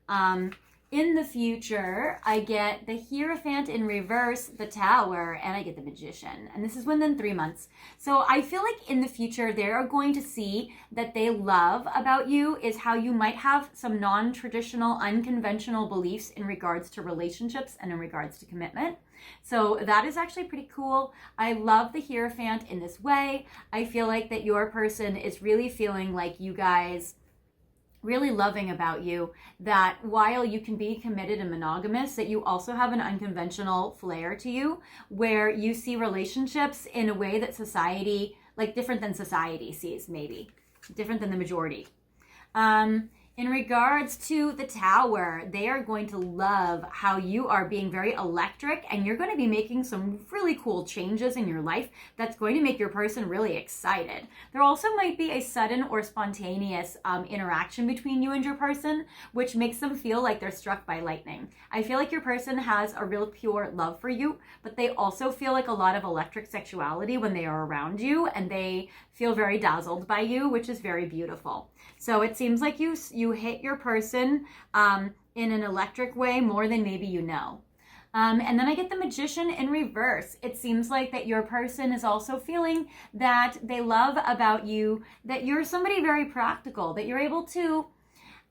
In the future, I get the Hierophant in reverse, the Tower, and I get the Magician. And this is within 3 months. So I feel like in the future, they are going to see that they love about you is how you might have some non-traditional, unconventional beliefs in regards to relationships and in regards to commitment. So that is actually pretty cool. I love the Hierophant in this way. I feel like that your person is really feeling like you guys really loving about you, that while you can be committed and monogamous, that you also have an unconventional flair to you, where you see relationships in a way that society, like different than society sees, maybe different than the majority. In regards to the Tower, they are going to love how you are being very electric, and you're going to be making some really cool changes in your life that's going to make your person really excited. There also might be a sudden or spontaneous interaction between you and your person, which makes them feel like they're struck by lightning. I feel like your person has a real pure love for you, but they also feel like a lot of electric sexuality when they are around you, and they feel very dazzled by you, which is very beautiful. So it seems like you hit your person in an electric way more than maybe you know. And then I get the Magician in reverse. It seems like that your person is also feeling that they love about you, that you're somebody very practical, that you're able to,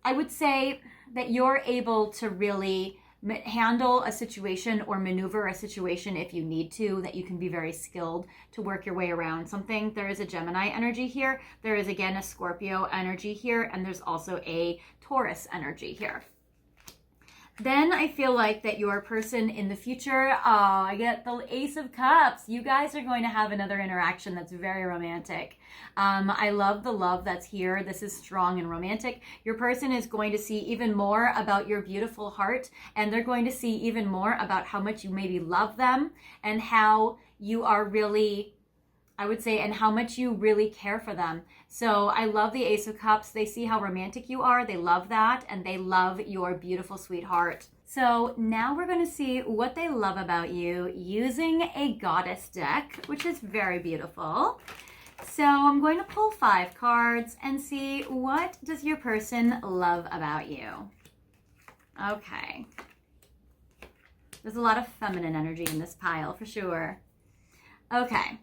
I would say that you're able to really handle a situation or maneuver a situation if you need to, that you can be very skilled to work your way around something. There is a Gemini energy here. There is again a Scorpio energy here, and there's also a Taurus energy here. Then I feel like that your person in the future, I get the Ace of Cups. You guys are going to have another interaction that's very romantic. I love the love that's here. This is strong and romantic. Your person is going to see even more about your beautiful heart, and they're going to see even more about how much you maybe love them and how you are really, I would say, and how much you really care for them. So I love the Ace of Cups. They see how romantic you are. They love that, and they love your beautiful sweetheart. So now we're going to see what they love about you using a goddess deck, which is very beautiful. So I'm going to pull 5 cards and see what does your person love about you. Okay. There's a lot of feminine energy in this pile for sure. Okay.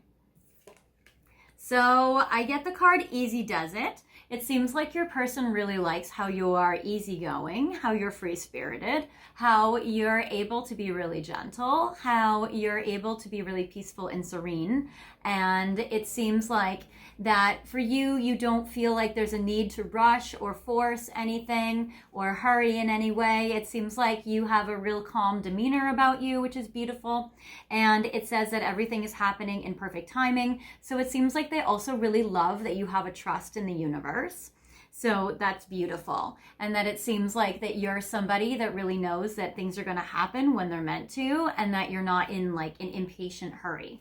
So I get the card Easy Does It. It seems like your person really likes how you are easygoing, how you're free-spirited, how you're able to be really gentle, how you're able to be really peaceful and serene. And it seems like that for you, you don't feel like there's a need to rush or force anything or hurry in any way. It seems like you have a real calm demeanor about you, which is beautiful. And it says that everything is happening in perfect timing. So it seems like they also really love that you have a trust in the universe. So that's beautiful. And that it seems like that you're somebody that really knows that things are going to happen when they're meant to, and that you're not in like an impatient hurry.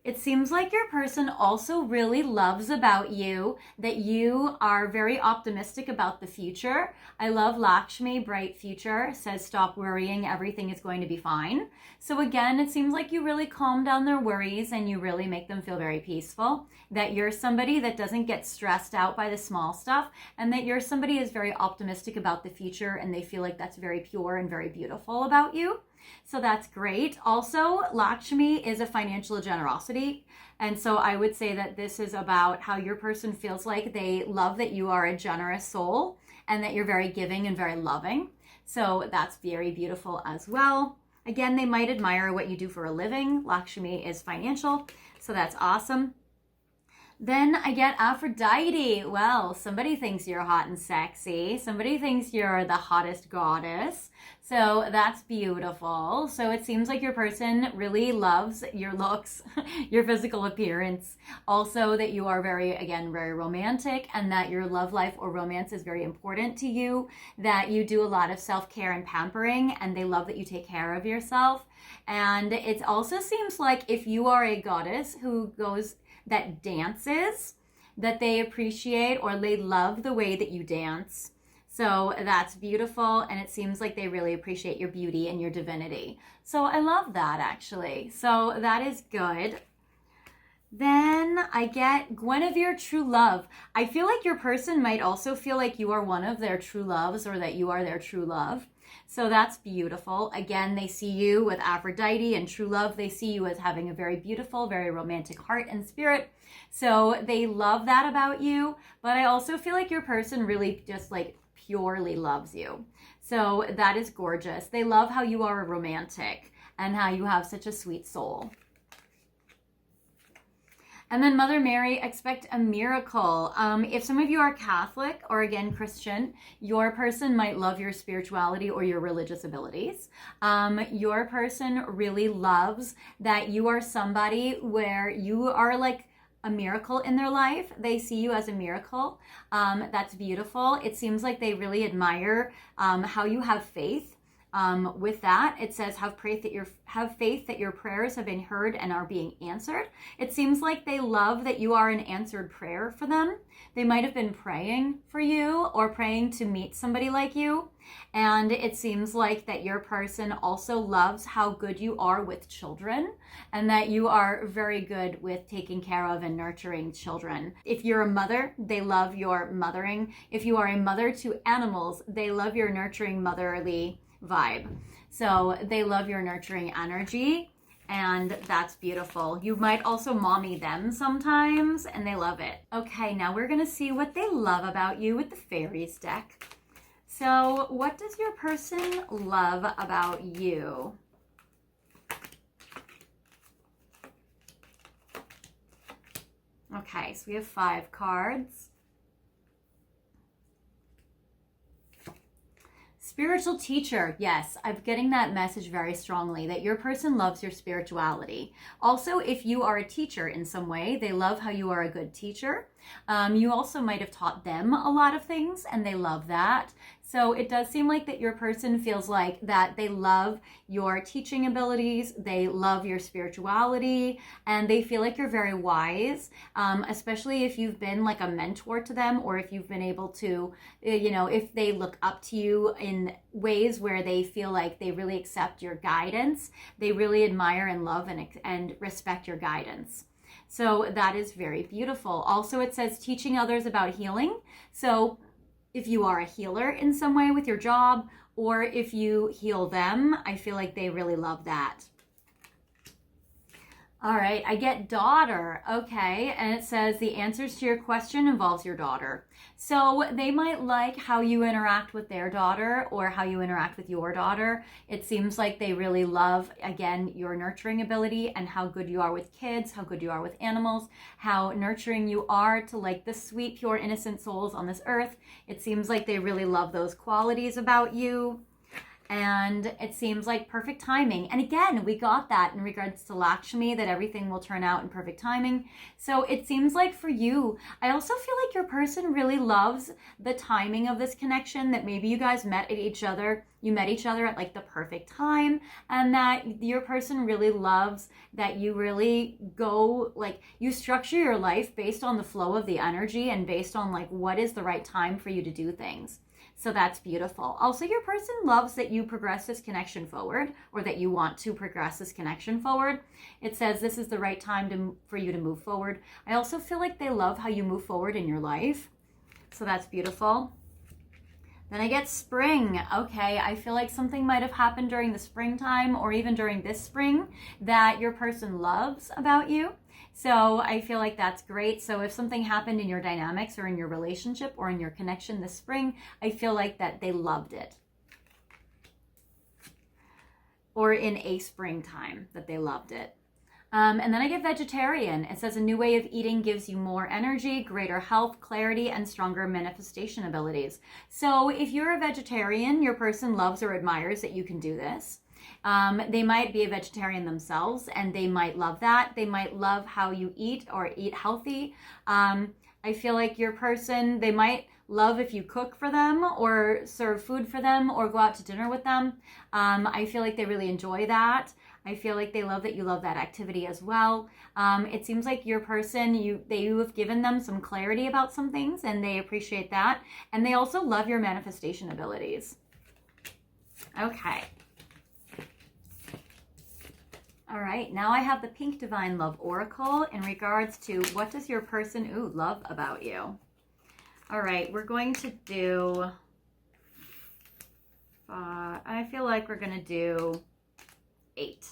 It seems like your person also really loves about you that you are very optimistic about the future. I love Lakshmi, bright future, says stop worrying, everything is going to be fine. So again, it seems like you really calm down their worries and you really make them feel very peaceful. That you're somebody that doesn't get stressed out by the small stuff, and that you're somebody who's very optimistic about the future, and they feel like that's very pure and very beautiful about you. So that's great. Also, Lakshmi is a financial generosity. And so I would say that this is about how your person feels like they love that you are a generous soul and that you're very giving and very loving. So that's very beautiful as well. Again, they might admire what you do for a living. Lakshmi is financial, so that's awesome. Then I get Aphrodite. Well, somebody thinks you're hot and sexy. Somebody thinks you're the hottest goddess. So that's beautiful. So it seems like your person really loves your looks, your physical appearance. Also that you are very romantic, and that your love life or romance is very important to you. That you do a lot of self-care and pampering, and they love that you take care of yourself. And it also seems like if you are a goddess that dances, that they appreciate or they love the way that you dance. So that's beautiful, and it seems like they really appreciate your beauty and your divinity. So I love that, actually. So that is good. Then I get Guinevere, true love. I feel like your person might also feel like you are one of their true loves, or that you are their true love. So that's beautiful. Again, they see you with Aphrodite and true love. They see you as having a very beautiful, very romantic heart and spirit. So they love that about you. But I also feel like your person really just like purely loves you. So that is gorgeous. They love how you are a romantic and how you have such a sweet soul. And then Mother Mary, expect a miracle. If some of you are Catholic or again Christian, your person might love your spirituality or your religious abilities. Your person really loves that you are somebody where you are like a miracle in their life. They see you as a miracle. That's beautiful. It seems like they really admire how you have faith. With that, it says, have faith that your prayers have been heard and are being answered. It seems like they love that you are an answered prayer for them. They might have been praying for you or praying to meet somebody like you. And it seems like that your person also loves how good you are with children and that you are very good with taking care of and nurturing children. If you're a mother, they love your mothering. If you are a mother to animals, they love your nurturing motherly vibe. So they love your nurturing energy, and that's beautiful. You might also mommy them sometimes, and they love it. Okay, now we're gonna see what they love about you with the fairies deck. So what does your person love about you? Okay, so we have 5 cards. Spiritual teacher. Yes, I'm getting that message very strongly, that your person loves your spirituality. Also, if you are a teacher in some way, they love how you are a good teacher. You also might have taught them a lot of things and they love that. So it does seem like that your person feels like that they love your teaching abilities, they love your spirituality, and they feel like you're very wise, especially if you've been like a mentor to them, or if you've been able to, if they look up to you in ways where they feel like they really accept your guidance, they really admire and love and respect your guidance. So that is very beautiful. Also, it says teaching others about healing. So if you are a healer in some way with your job, or if you heal them, I feel like they really love that. All right, I get daughter. Okay, and it says the answers to your question involves your daughter. So they might like how you interact with their daughter or how you interact with your daughter. It seems like they really love, again, your nurturing ability and how good you are with kids, how good you are with animals, how nurturing you are to like the sweet, pure, innocent souls on this earth. It seems like they really love those qualities about you. And it seems like perfect timing. And again, we got that in regards to Lakshmi, that everything will turn out in perfect timing. So it seems like for you, I also feel like your person really loves the timing of this connection, that maybe you guys met each other at like the perfect time, and that your person really loves that you really go, like you structure your life based on the flow of the energy and based on like what is the right time for you to do things. So that's beautiful. Also, your person loves that you progress this connection forward, or that you want to progress this connection forward. It says this is the right time for you to move forward. I also feel like they love how you move forward in your life. So that's beautiful. Then I get spring. Okay, I feel like something might have happened during the springtime or even during this spring that your person loves about you. So I feel like that's great. So if something happened in your dynamics or in your relationship or in your connection this spring, I feel like that they loved it. Or in a springtime that they loved it. And then I get vegetarian. It says a new way of eating gives you more energy, greater health, clarity, and stronger manifestation abilities. So if you're a vegetarian, your person loves or admires that you can do this. They might be a vegetarian themselves and they might love that. They might love how you eat or eat healthy. I feel like your person, they might love if you cook for them or serve food for them or go out to dinner with them. I feel like they really enjoy that. I feel like they love that you love that activity as well. It seems like your person, you have given them some clarity about some things and they appreciate that. And they also love your manifestation abilities. Okay. All right, now I have the Pink Divine Love Oracle in regards to what does your person, love about you. All right, we're going to do, I feel like we're going to do 8.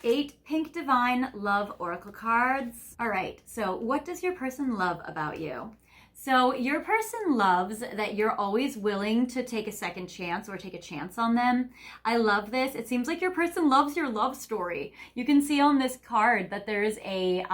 8 Pink Divine Love Oracle cards. All right, so what does your person love about you? So your person loves that you're always willing to take a second chance or take a chance on them. I love this. It seems like your person loves your love story. You can see on this card that there's a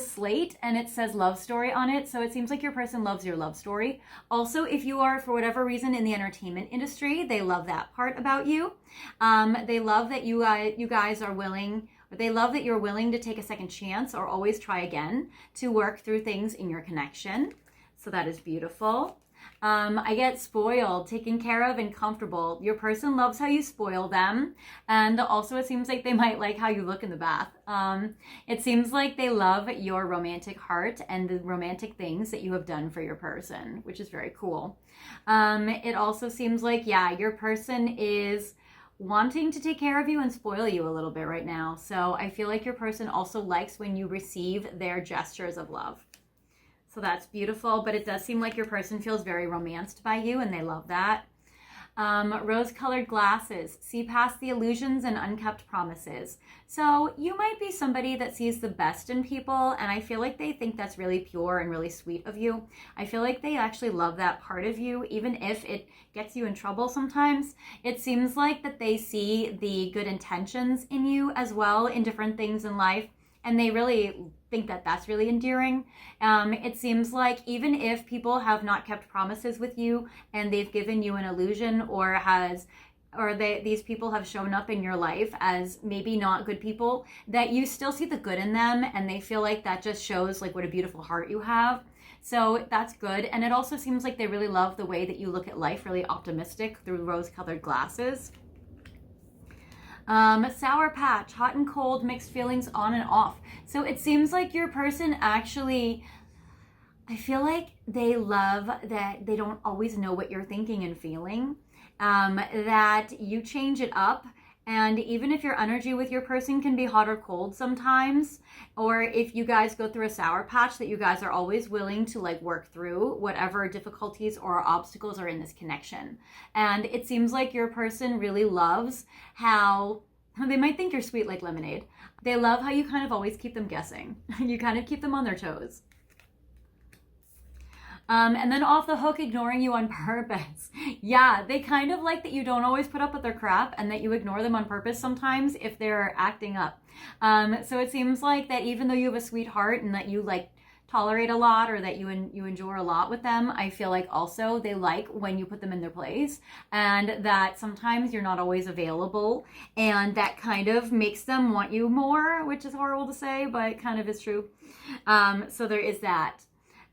slate and it says love story on it. So it seems like your person loves your love story. Also, if you are, for whatever reason, in the entertainment industry, they love that part about you. They love that you guys are willing, but they love that you're willing to take a second chance or always try again to work through things in your connection. So that is beautiful. I get spoiled, taken care of, and comfortable. Your person loves how you spoil them. And also it seems like they might like how you look in the bath. It seems like they love your romantic heart and the romantic things that you have done for your person, which is very cool. It also seems like, yeah, your person is wanting to take care of you and spoil you a little bit right now. So I feel like your person also likes when you receive their gestures of love. So that's beautiful, but it does seem like your person feels very romanced by you and they love that. Rose-colored glasses, see past the illusions and unkept promises. So you might be somebody that sees the best in people, and I feel like they think that's really pure and really sweet of you. I feel like they actually love that part of you, even if it gets you in trouble sometimes. It seems like that they see the good intentions in you as well in different things in life, and they really think that that's really endearing. It seems like even if people have not kept promises with you and they've given you an illusion these people have shown up in your life as maybe not good people, that you still see the good in them, and they feel like that just shows like what a beautiful heart you have. So that's good. And it also seems like they really love the way that you look at life, really optimistic through rose-colored glasses. Sour patch, hot and cold, mixed feelings on and off. So it seems like your person actually, I feel like they love that they don't always know what you're thinking and feeling, that you change it up. And even if your energy with your person can be hot or cold sometimes, or if you guys go through a sour patch, that you guys are always willing to like work through whatever difficulties or obstacles are in this connection. And it seems like your person really loves how they might think you're sweet like lemonade. They love how you kind of always keep them guessing. You kind of keep them on their toes. And then off the hook, ignoring you on purpose. Yeah, they kind of like that you don't always put up with their crap and that you ignore them on purpose sometimes if they're acting up. So it seems like that even though you have a sweet heart and that you like tolerate a lot or that you endure a lot with them, I feel like also they like when you put them in their place, and that sometimes you're not always available, and that kind of makes them want you more, which is horrible to say, but kind of is true. So there is that.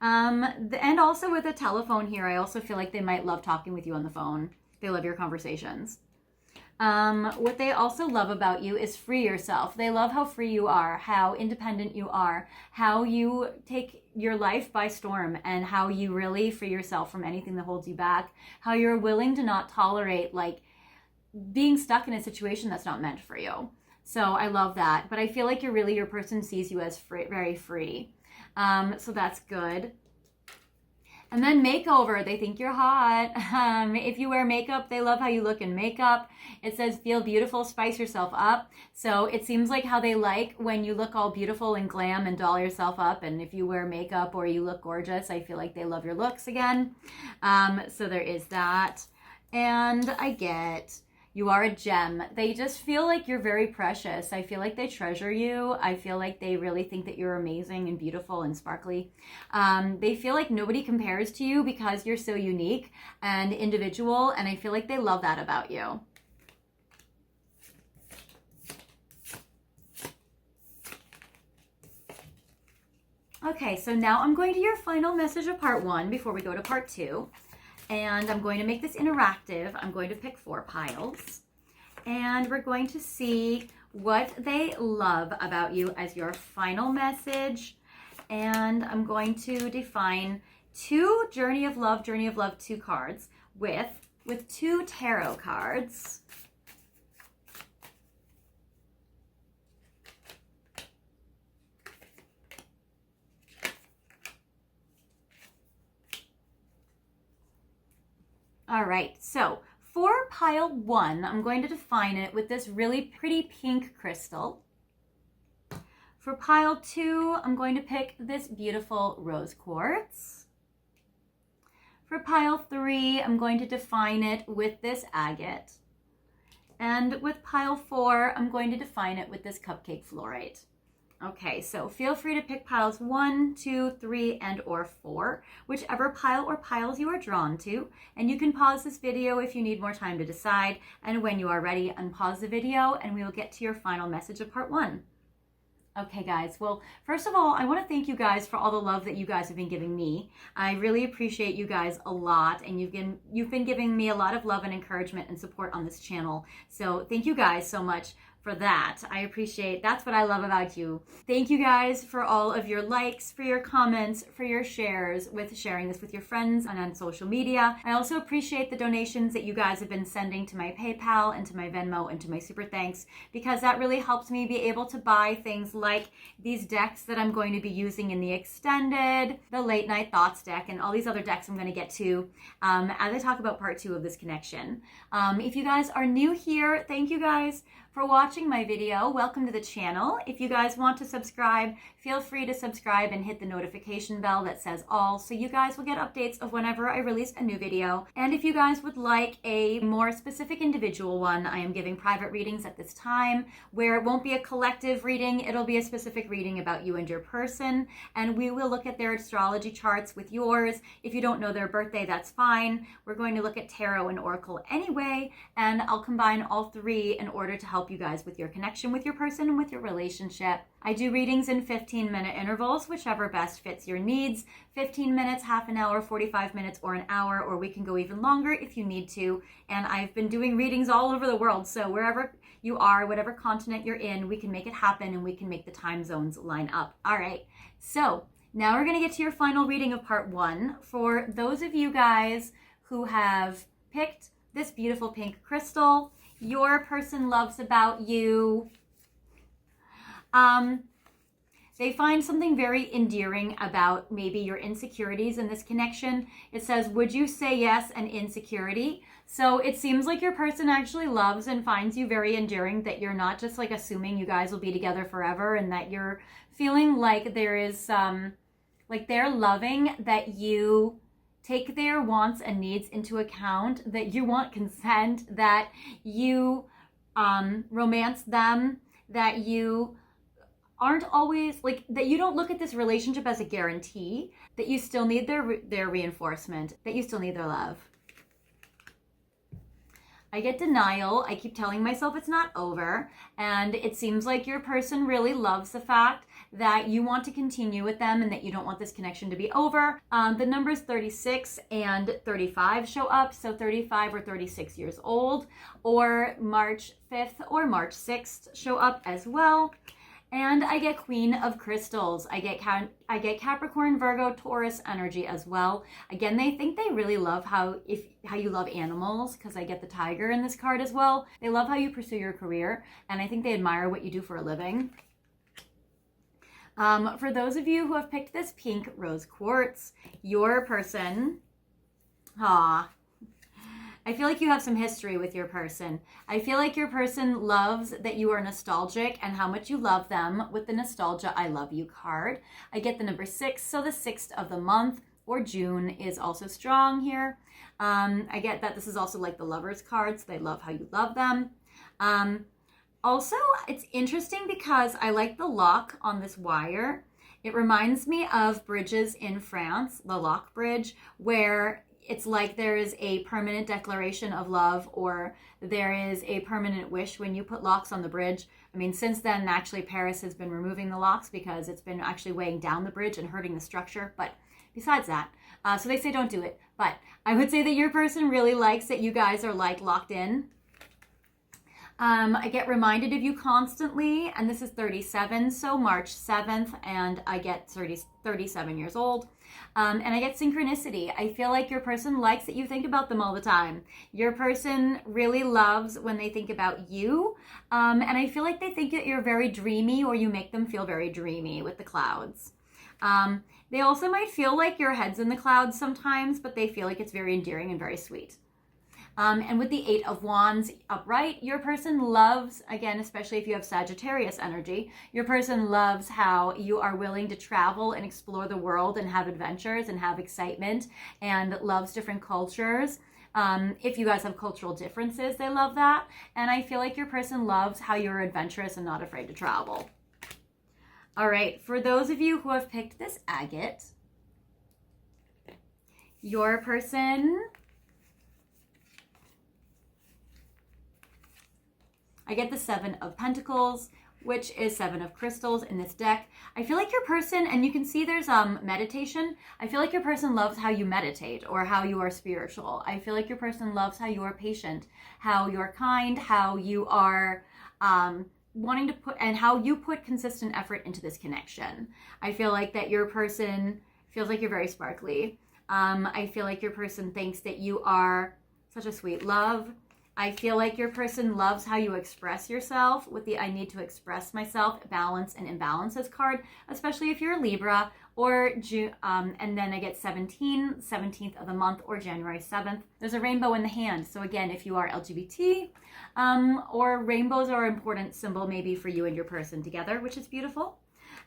And also with a telephone here, I also feel like they might love talking with you on the phone. They love your conversations. What they also love about you is free yourself. They love how free you are, how independent you are, how you take your life by storm, and how you really free yourself from anything that holds you back, how you're willing to not tolerate like being stuck in a situation that's not meant for you. So I love that. But I feel like your person sees you as free, very free. So that's good. And then makeover, they think you're hot. If you wear makeup, they love how you look in makeup. It says feel beautiful, spice yourself up. So it seems like how they like when you look all beautiful and glam and doll yourself up. And if you wear makeup or you look gorgeous, I feel like they love your looks again. So there is that. And I get you are a gem. They just feel like you're very precious. I feel like they treasure you. I feel like they really think that you're amazing and beautiful and sparkly. They feel like nobody compares to you because you're so unique and individual, and I feel like they love that about you. Okay, so now I'm going to your final message of part 1 before we go to part 2. And I'm going to make this interactive. I'm going to pick 4 piles. And we're going to see what they love about you as your final message. And I'm going to define 2 Journey of Love 2 cards with 2 tarot cards. All right, so for pile 1, I'm going to define it with this really pretty pink crystal. For pile 2, I'm going to pick this beautiful rose quartz. For pile 3, I'm going to define it with this agate. And with pile 4, I'm going to define it with this cupcake fluorite. Okay, so feel free to pick piles 1, 2, 3, and or 4, whichever pile or piles you are drawn to. And you can pause this video if you need more time to decide. And when you are ready, unpause the video and we will get to your final message of part 1. Okay, guys. Well, first of all, I want to thank you guys for all the love that you guys have been giving me. I really appreciate you guys a lot, and you've been giving me a lot of love and encouragement and support on this channel. So thank you guys so much for that. I appreciate, that's what I love about you. Thank you guys for all of your likes, for your comments, for your shares, with sharing this with your friends and on social media. I also appreciate the donations that you guys have been sending to my PayPal and to my Venmo and to my Super Thanks, because that really helps me be able to buy things like these decks that I'm going to be using in the extended, the Late Night Thoughts deck, and all these other decks I'm going to get to as I talk about part 2 of this connection. If you guys are new here, thank you guys for watching my video. Welcome to the channel. If you guys want to subscribe, feel free to subscribe and hit the notification bell that says all, so you guys will get updates of whenever I release a new video. And if you guys would like a more specific individual one, I am giving private readings at this time, where it won't be a collective reading, it'll be a specific reading about you and your person, and we will look at their astrology charts with yours. If you don't know their birthday, that's fine. We're going to look at tarot and oracle anyway, and I'll combine all three in order to help you guys with your connection with your person and with your relationship. I do readings in 15-minute intervals, whichever best fits your needs. 15 minutes, half an hour, 45 minutes, or an hour, or we can go even longer if you need to. And I've been doing readings all over the world, so wherever you are, whatever continent you're in, we can make it happen and we can make the time zones line up. All right, so now we're going to get to your final reading of part 1. For those of you guys who have picked this beautiful pink crystal, your person loves about you. They find something very endearing about maybe your insecurities in this connection. It says, would you say yes, an insecurity? So it seems like your person actually loves and finds you very endearing, that you're not just like assuming you guys will be together forever, and that you're feeling like there is, like they're loving that you take their wants and needs into account, that you want consent, that you romance them, that you aren't always, like, that you don't look at this relationship as a guarantee, that you still need their reinforcement, that you still need their love. I get denial. I keep telling myself it's not over, and it seems like your person really loves the fact that you want to continue with them and that you don't want this connection to be over. The numbers 36 and 35 show up, so 35 or 36 years old, or March 5th or March 6th show up as well. And I get Queen of Crystals. I get Capricorn, Virgo, Taurus energy as well. Again, they think they really love how you love animals, because I get the tiger in this card as well. They love how you pursue your career, and I think they admire what you do for a living. For those of you who have picked this pink rose quartz, your person, I feel like you have some history with your person. I feel like your person loves that you are nostalgic and how much you love them with the nostalgia I love you card. I get the number 6, so the 6th of the month, or June, is also strong here. I get that this is also like the lovers card, so they love how you love them. Also, it's interesting because I like the lock on this wire. It reminds me of bridges in France, the lock bridge, where it's like there is a permanent declaration of love, or there is a permanent wish when you put locks on the bridge. I mean, since then, actually, Paris has been removing the locks because it's been actually weighing down the bridge and hurting the structure. But besides that, so they say don't do it. But I would say that your person really likes that you guys are like locked in. I get reminded of you constantly, and this is 37, so March 7th, and I get 37 years old. And I get synchronicity. I feel like your person likes that you think about them all the time. Your person really loves when they think about you. And I feel like they think that you're very dreamy, or you make them feel very dreamy with the clouds. They also might feel like your head's in the clouds sometimes, but they feel like it's very endearing and very sweet. And with the 8 of Wands upright, your person loves, again, especially if you have Sagittarius energy, your person loves how you are willing to travel and explore the world and have adventures and have excitement, and loves different cultures. If you guys have cultural differences, they love that. And I feel like your person loves how you're adventurous and not afraid to travel. All right, for those of you who have picked this agate, your person, I get the 7 of Pentacles, which is 7 of crystals in this deck. I feel like your person, and you can see there's meditation. I feel like your person loves how you meditate or how you are spiritual. I feel like your person loves how you are patient, how you're kind, how you are wanting to put, and how you put consistent effort into this connection. I feel like that your person feels like you're very sparkly. I feel like your person thinks that you are such a sweet love. I feel like your person loves how you express yourself with the I need to express myself, balance and imbalances card, especially if you're a Libra or and then I get 17th of the month or January 7th. There's a rainbow in the hand. So again, if you are LGBT or rainbows are an important symbol maybe for you and your person together, which is beautiful.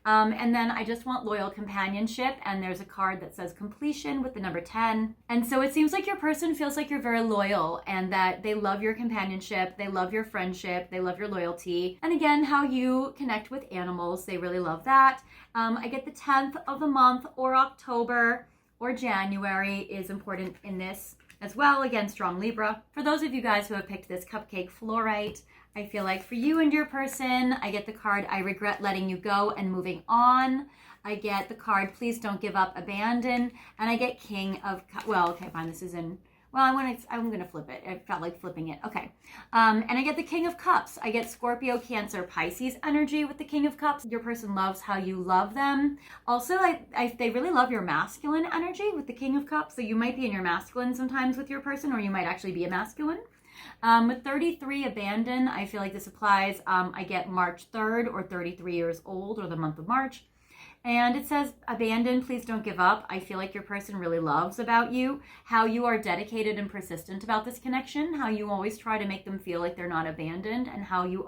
And then I just want loyal companionship, and there's a card that says completion with the number 10. And so it seems like your person feels like you're very loyal and that they love your companionship, they love your friendship, they love your loyalty. And again, how you connect with animals, they really love that. I get the 10th of the month or October or January is important in this as well. Again, strong Libra. For those of you guys who have picked this cupcake fluorite, I feel like for you and your person, I get the card, I regret letting you go and moving on. I get the card, please don't give up, abandon. And I get King of, well, okay, fine, this is in, well, I'm gonna flip it. It felt like flipping it, okay. And I get the King of Cups. I get Scorpio, Cancer, Pisces energy with the King of Cups. Your person loves how you love them. Also, they really love your masculine energy with the King of Cups. So you might be in your masculine sometimes with your person, or you might actually be a masculine. With 33, abandon, I feel like this applies. I get March 3rd or 33 years old or the month of March. And it says, abandon, please don't give up. I feel like your person really loves about you, how you are dedicated and persistent about this connection, how you always try to make them feel like they're not abandoned, and how you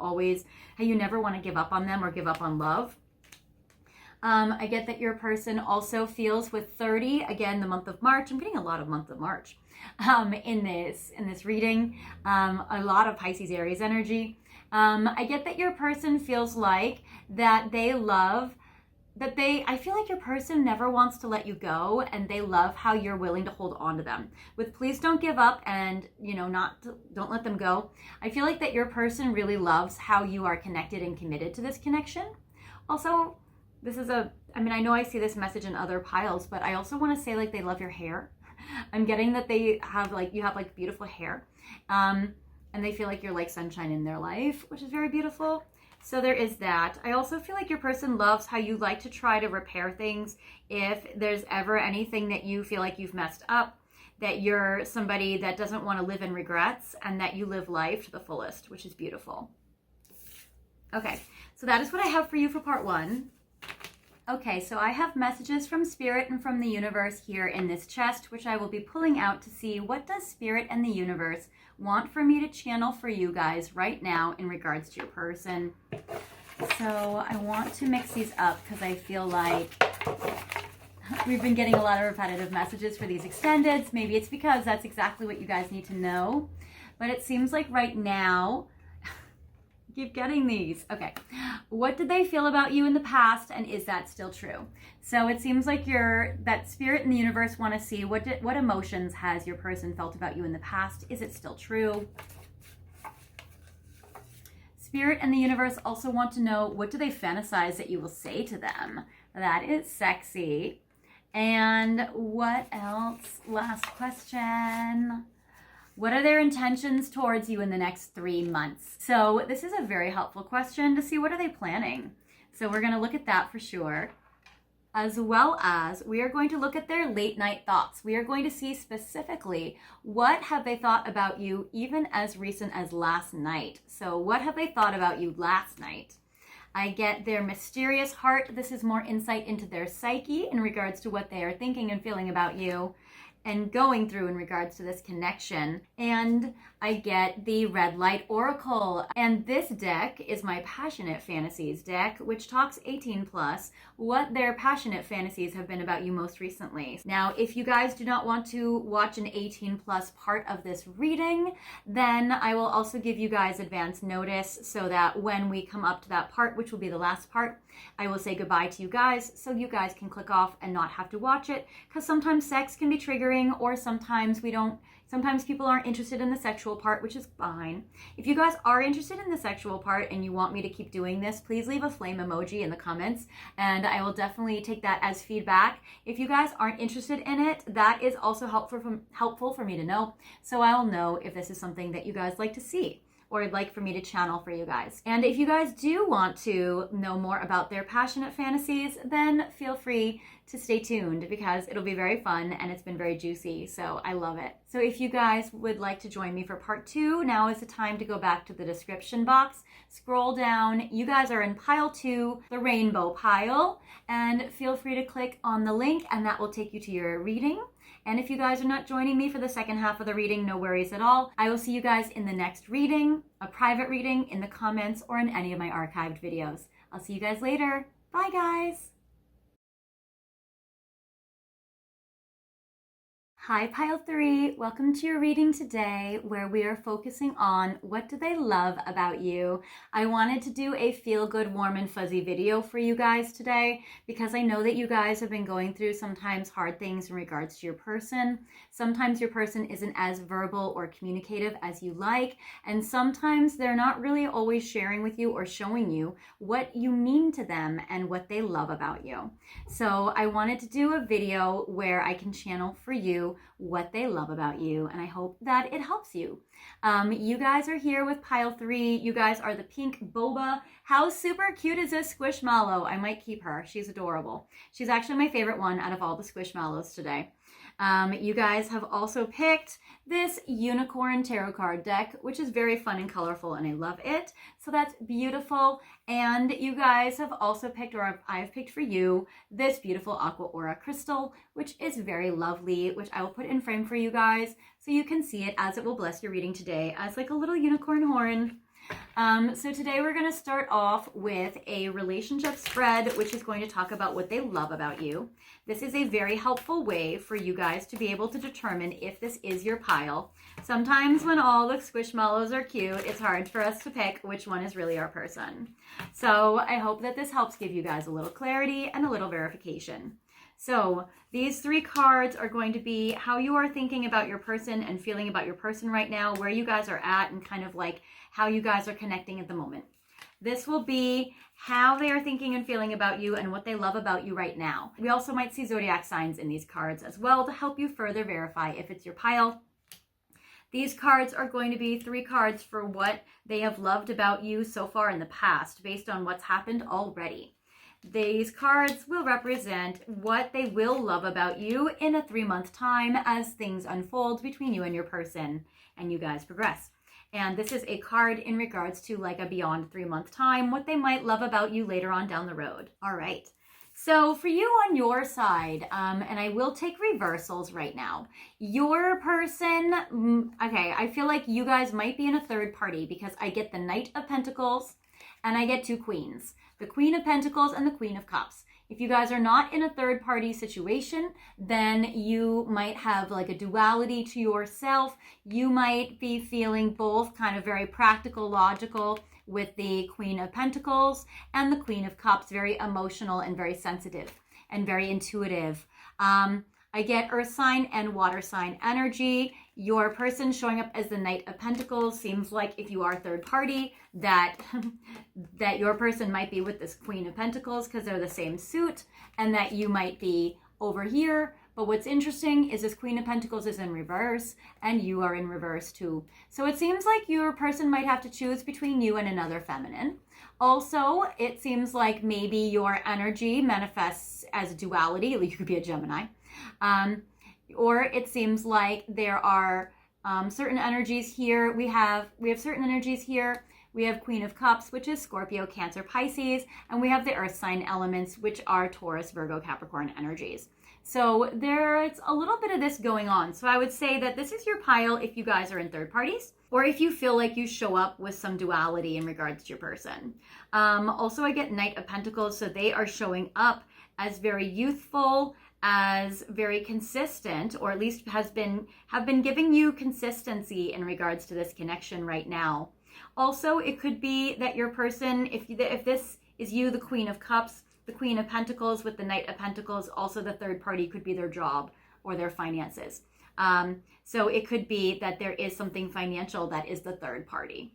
never want to give up on them or give up on love. I get that your person also feels with 30, again, the month of March. I'm getting a lot of month of March in this reading. A lot of Pisces, Aries energy. I get that your person feels like that they love, I feel like your person never wants to let you go, and they love how you're willing to hold on to them. With please don't give up and, don't let them go. I feel like that your person really loves how you are connected and committed to this connection. Also, I know I see this message in other piles, but I also want to say like they love your hair. I'm getting that you have beautiful hair. And they feel like you're like sunshine in their life, which is very beautiful. So there is that. I also feel like your person loves how you like to try to repair things. If there's ever anything that you feel like you've messed up, that you're somebody that doesn't want to live in regrets, and that you live life to the fullest, which is beautiful. Okay, so that is what I have for you for part 1. Okay, so I have messages from Spirit and from the universe here in this chest, which I will be pulling out to see what does Spirit and the universe want for me to channel for you guys right now in regards to your person. So I want to mix these up because I feel like we've been getting a lot of repetitive messages for these extendeds. Maybe it's because that's exactly what you guys need to know. But it seems like right now, keep getting these. Okay. What did they feel about you in the past, and is that still true? So it seems like that Spirit and the universe want to see what emotions has your person felt about you in the past. Is it still true? Spirit and the universe also want to know, what do they fantasize that you will say to them? That is sexy. And what else? Last question. What are their intentions towards you in the next 3 months? So this is a very helpful question to see what are they planning. So we're going to look at that for sure. As well as we are going to look at their late night thoughts. We are going to see specifically what have they thought about you even as recent as last night. So what have they thought about you last night? I get their mysterious heart. This is more insight into their psyche in regards to what they are thinking and feeling about you and going through in regards to this connection. And I get the Red Light Oracle. And this deck is my Passionate Fantasies deck, which talks 18 plus, what their passionate fantasies have been about you most recently. Now, if you guys do not want to watch an 18 plus part of this reading, then I will also give you guys advance notice so that when we come up to that part, which will be the last part, I will say goodbye to you guys so you guys can click off and not have to watch it, because sometimes sex can be triggering boring, or sometimes sometimes people aren't interested in the sexual part, which is fine. If you guys are interested in the sexual part and you want me to keep doing this, please leave a flame emoji in the comments and I will definitely take that as feedback. If you guys aren't interested in it, that is also helpful for me to know, so I'll know if this is something that you guys like to see or would like for me to channel for you guys. And if you guys do want to know more about their passionate fantasies, then feel free to stay tuned because it'll be very fun and it's been very juicy, so I love it. So if you guys would like to join me for part 2, now is the time to go back to the description box, scroll down. You guys are in pile 2, the rainbow pile, and feel free to click on the link and that will take you to your reading. And if you guys are not joining me for the second half of the reading, no worries at all. I will see you guys in the next reading, a private reading, in the comments, or in any of my archived videos. I'll see you guys later. Bye, guys. Hi, Pile 3. Welcome to your reading today, where we are focusing on what do they love about you. I wanted to do a feel-good, warm, and fuzzy video for you guys today because I know that you guys have been going through sometimes hard things in regards to your person. Sometimes your person isn't as verbal or communicative as you like, and sometimes they're not really always sharing with you or showing you what you mean to them and what they love about you. So I wanted to do a video where I can channel for you what they love about you, and I hope that it helps you. You guys are here with pile 3. You guys are the pink Boba. How super cute is this Squishmallow? I might keep her. She's adorable. She's actually my favorite one out of all the Squishmallows today. You guys have also picked this unicorn tarot card deck, which is very fun and colorful, and I love it. So that's beautiful. And you guys have also picked, or I've picked for you, this beautiful Aqua Aura crystal, which is very lovely, which I will put in frame for you guys so you can see it, as it will bless your reading today as like a little unicorn horn. So today we're going to start off with a relationship spread, which is going to talk about what they love about you. This is a very helpful way for you guys to be able to determine if this is your pile. Sometimes when all the Squishmallows are cute, it's hard for us to pick which one is really our person. So I hope that this helps give you guys a little clarity and a little verification. So these 3 cards are going to be how you are thinking about your person and feeling about your person right now, where you guys are at, and kind of like how you guys are connecting at the moment. This will be how they are thinking and feeling about you and what they love about you right now. We also might see zodiac signs in these cards as well to help you further verify if it's your pile. These cards are going to be 3 cards for what they have loved about you so far in the past, based on what's happened already. These cards will represent what they will love about you in a 3-month time as things unfold between you and your person and you guys progress. And this is a card in regards to like a beyond 3-month time, what they might love about you later on down the road. All right. So for you on your side, and I will take reversals right now. Your person, okay, I feel like you guys might be in a third party because I get the Knight of Pentacles and I get 2 queens. The Queen of Pentacles and the Queen of Cups. If you guys are not in a third party situation, then you might have like a duality to yourself. You might be feeling both kind of very practical, logical with the Queen of Pentacles and the Queen of Cups, very emotional and very sensitive and very intuitive. I get earth sign and water sign energy. Your person showing up as the Knight of Pentacles seems like, if you are third party, that that your person might be with this Queen of Pentacles because they're the same suit, and that you might be over here. But what's interesting is this Queen of Pentacles is in reverse and you are in reverse too. So it seems like your person might have to choose between you and another feminine. Also, it seems like maybe your energy manifests as a duality. You could be a Gemini. Or it seems like there are certain energies here. We have certain energies here. We have Queen of Cups, which is Scorpio, Cancer, Pisces, and we have the earth sign elements, which are Taurus, Virgo, Capricorn energies. So there's a little bit of this going on. So I would say that this is your pile if you guys are in third parties, or if you feel like you show up with some duality in regards to your person. Also, I get Knight of Pentacles, so they are showing up as very youthful, as very consistent, or at least have been giving you consistency in regards to this connection right now. Also, it could be that your person, if this is you, the Queen of Cups, the Queen of Pentacles with the Knight of Pentacles, also the third party could be their job or their finances. So it could be that there is something financial that is the third party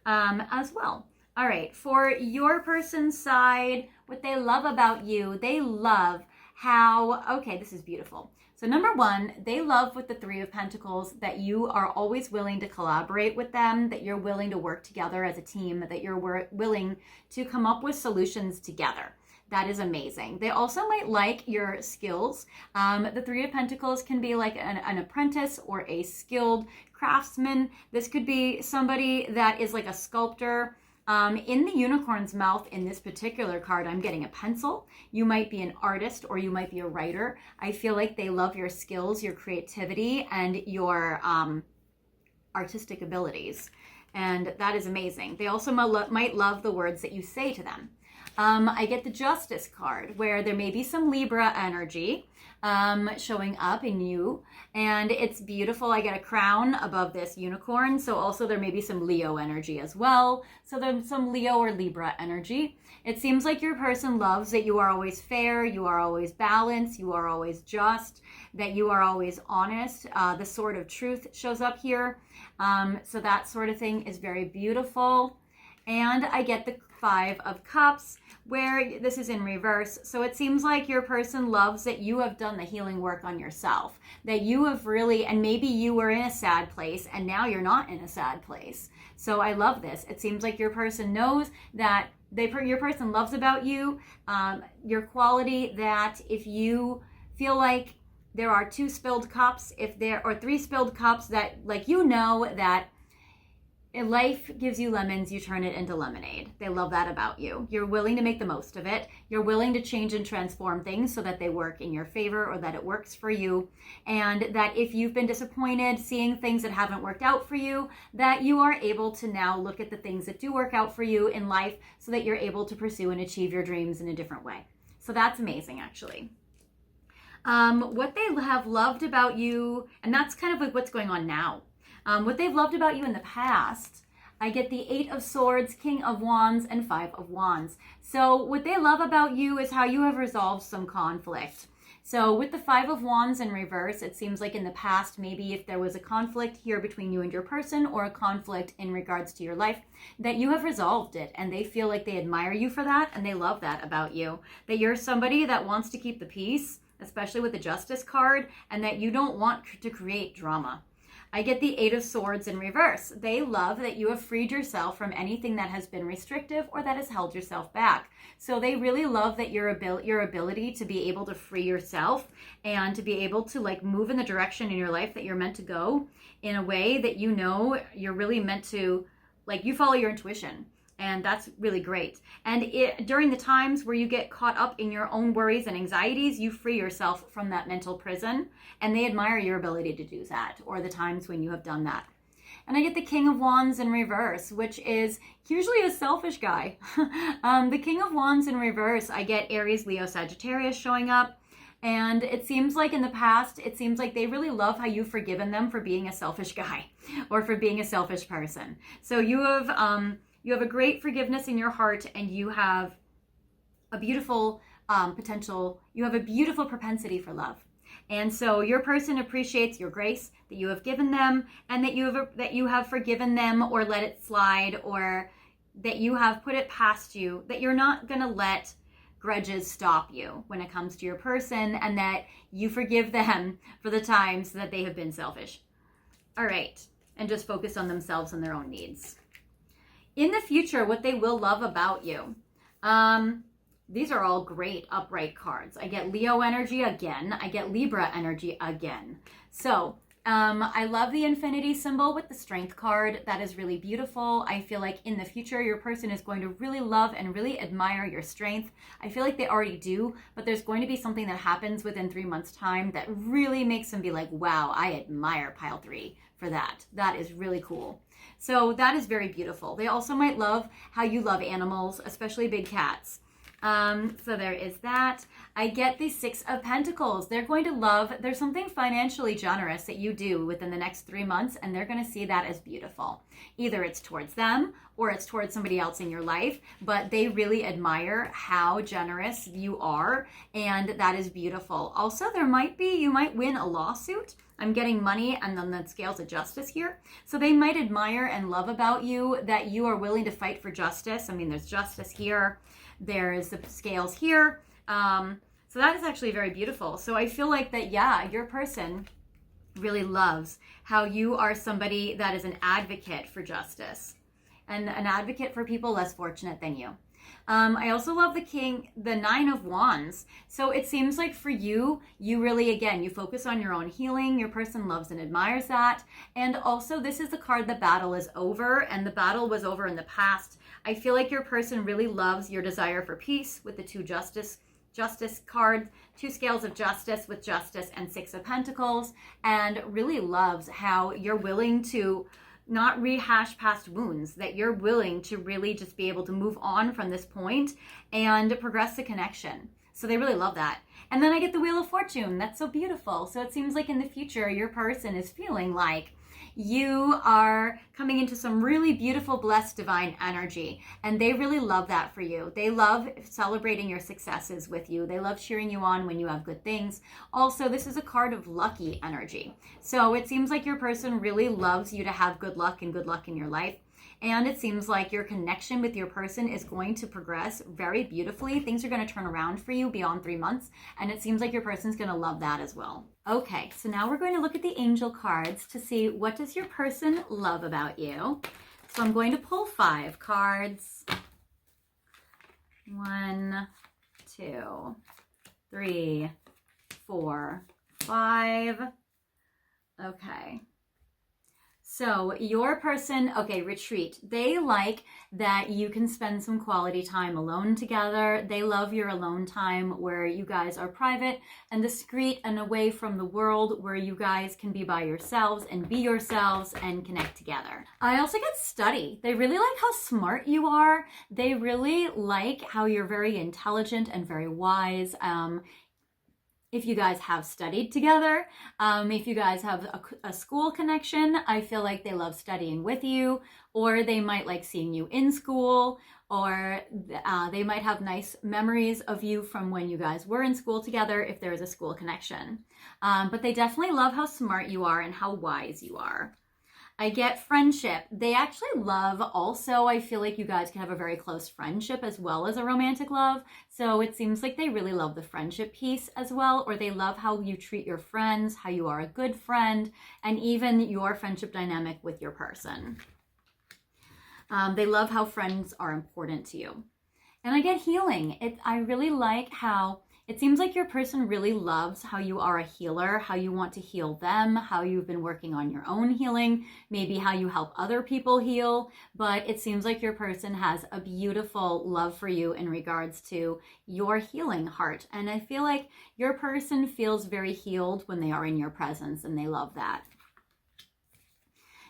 as well. All right, for your person's side, what they love about you, they love how, okay, this is beautiful. So number one, they love with the Three of Pentacles that you are always willing to collaborate with them, that you're willing to work together as a team, that you're willing to come up with solutions together. That is amazing. They also might like your skills. The Three of Pentacles can be like an apprentice or a skilled craftsman. This could be somebody that is like a sculptor. In the unicorn's mouth in this particular card, I'm getting a pencil. You might be an artist or you might be a writer. I feel like they love your skills, your creativity, and your artistic abilities. And that is amazing. They also might love the words that you say to them. I get the Justice card, where there may be some Libra energy showing up in you, and it's beautiful. I get a crown above this unicorn, so also there may be some Leo energy as well. So there's some Leo or Libra energy. It seems like your person loves that you are always fair, you are always balanced, you are always just, that you are always honest. The Sword of Truth shows up here. So that sort of thing is very beautiful. And I get the Five of Cups, where this is in reverse. So it seems like your person loves that you have done the healing work on yourself, that you have really, and maybe you were in a sad place and now you're not in a sad place. So I love this. It seems like your person knows that your person loves about you, your quality, that if you feel like there are 2 spilled cups, or 3 spilled cups, that like, you know that if life gives you lemons, you turn it into lemonade. They love that about you. You're willing to make the most of it. You're willing to change and transform things so that they work in your favor, or that it works for you. And that if you've been disappointed seeing things that haven't worked out for you, that you are able to now look at the things that do work out for you in life so that you're able to pursue and achieve your dreams in a different way. So that's amazing, actually. What they have loved about you, and that's kind of like what's going on now. What they've loved about you in the past, I get the Eight of Swords, King of Wands, and Five of Wands. So what they love about you is how you have resolved some conflict. So with the Five of Wands in reverse, it seems like in the past, maybe if there was a conflict here between you and your person, or a conflict in regards to your life, that you have resolved it, and they feel like they admire you for that, and they love that about you. That you're somebody that wants to keep the peace, especially with the Justice card, and that you don't want to create drama. I get the Eight of Swords in reverse. They love that you have freed yourself from anything that has been restrictive or that has held yourself back. So they really love that your ability to be able to free yourself and to be able to like move in the direction in your life that you're meant to go, in a way that you know you're really meant to, like, you follow your intuition. And that's really great. And during the times where you get caught up in your own worries and anxieties, you free yourself from that mental prison. And they admire your ability to do that, or the times when you have done that. And I get the King of Wands in reverse, which is usually a selfish guy. The King of Wands in reverse, I get Aries, Leo, Sagittarius showing up. And it seems like in the past, it seems like they really love how you've forgiven them for being a selfish guy, or for being a selfish person. So you have a great forgiveness in your heart, and you have a beautiful potential. You have a beautiful propensity for love. And so your person appreciates your grace that you have given them, and that you have forgiven them, or let it slide, or that you have put it past you, that you're not going to let grudges stop you when it comes to your person, and that you forgive them for the times that they have been selfish. All right. And just focus on themselves and their own needs. In the future, what they will love about you. These are all great upright cards. I get Leo energy again. I get Libra energy again. So I love the infinity symbol with the strength card. That is really beautiful. I feel like in the future, your person is going to really love and really admire your strength. I feel like they already do, but there's going to be something that happens within 3 months' time that really makes them be like, wow, I admire pile 3 for that. That is really cool. So that is very beautiful. They also might love how you love animals, especially big cats. So there is that. I get the Six of Pentacles. They're going to love, there's something financially generous that you do within the next 3 months, and they're going to see that as beautiful. Either it's towards them or it's towards somebody else in your life, but they really admire how generous you are, and that is beautiful. Also, you might win a lawsuit. I'm getting money and then the scales of justice here. So they might admire and love about you that you are willing to fight for justice. I mean, there's justice here. There's the scales here. So that is actually very beautiful. So I feel like that, yeah, your person really loves how you are somebody that is an advocate for justice and an advocate for people less fortunate than you. I also love the Nine of Wands. So it seems like for you, you really, again, you focus on your own healing. Your person loves and admires that. And also this is the card, the battle is over, and the battle was over in the past. I feel like your person really loves your desire for peace with the two justice cards, two scales of justice with justice and Six of Pentacles, and really loves how you're willing to not rehash past wounds, that you're willing to really just be able to move on from this point and progress the connection. So they really love that. And then I get the Wheel of Fortune. That's so beautiful. So it seems like in the future, your person is feeling like you are coming into some really beautiful, blessed, divine energy. And they really love that for you. They love celebrating your successes with you. They love cheering you on when you have good things. Also, this is a card of lucky energy. So it seems like your person really loves you to have good luck and good luck in your life. And it seems like your connection with your person is going to progress very beautifully. Things are going to turn around for you beyond 3 months. And it seems like your person's going to love that as well. Okay, so now we're going to look at the angel cards to see what does your person love about you. So I'm going to pull 5 cards. 1, 2, 3, 4, 5. Okay. So your person, okay, retreat. They like that you can spend some quality time alone together. They love your alone time where you guys are private and discreet and away from the world, where you guys can be by yourselves and be yourselves and connect together. I also get study. They really like how smart you are. They really like how you're very intelligent and very wise. If you guys have studied together, if you guys have a school connection, I feel like they love studying with you, or they might like seeing you in school, or they might have nice memories of you from when you guys were in school together if there is a school connection. But they definitely love how smart you are and how wise you are. I get friendship. They actually love also, I feel like you guys can have a very close friendship as well as a romantic love. So it seems like they really love the friendship piece as well, or they love how you treat your friends, how you are a good friend, and even your friendship dynamic with your person. They love how friends are important to you. And I get healing. I really like how it seems like your person really loves how you are a healer, how you want to heal them, how you've been working on your own healing, maybe how you help other people heal. But it seems like your person has a beautiful love for you in regards to your healing heart. And I feel like your person feels very healed when they are in your presence, and they love that.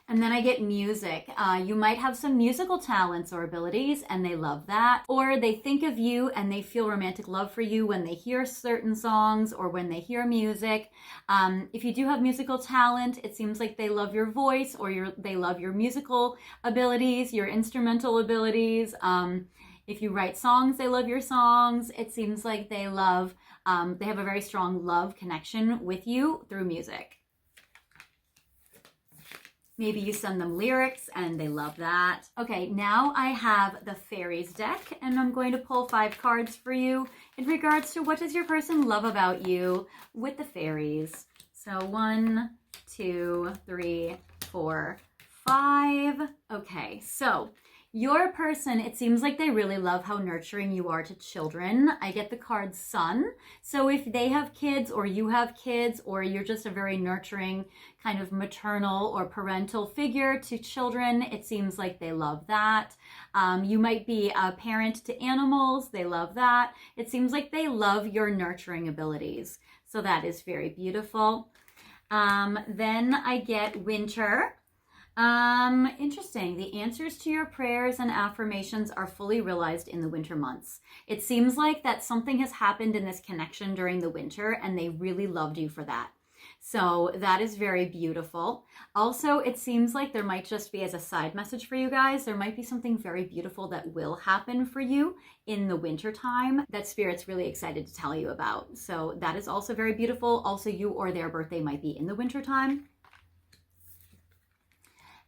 And then I get music. You might have some musical talents or abilities, and they love that. Or they think of you and they feel romantic love for you when they hear certain songs or when they hear music. If you do have musical talent, it seems like they love your voice, or they love your musical abilities, your instrumental abilities. If you write songs, they love your songs. It seems like they have a very strong love connection with you through music. Maybe you send them lyrics and they love that. Okay, now I have the fairies deck, and I'm going to pull 5 cards for you in regards to what does your person love about you with the fairies. So 1, 2, 3, 4, 5. Okay, so your person, it seems like they really love how nurturing you are to children. I get the card Sun. So if they have kids, or you have kids, or you're just a very nurturing kind of maternal or parental figure to children, it seems like they love that. You might be a parent to animals. They love that. It seems like they love your nurturing abilities. So that is very beautiful. Then I get Winter. Interesting. The answers to your prayers and affirmations are fully realized in the winter months. It seems like that something has happened in this connection during the winter and they really loved you for that. So that is very beautiful. Also, it seems like there might just be, as a side message for you guys, there might be something very beautiful that will happen for you in the winter time that Spirit's really excited to tell you about. So that is also very beautiful. Also, you or their birthday might be in the winter time.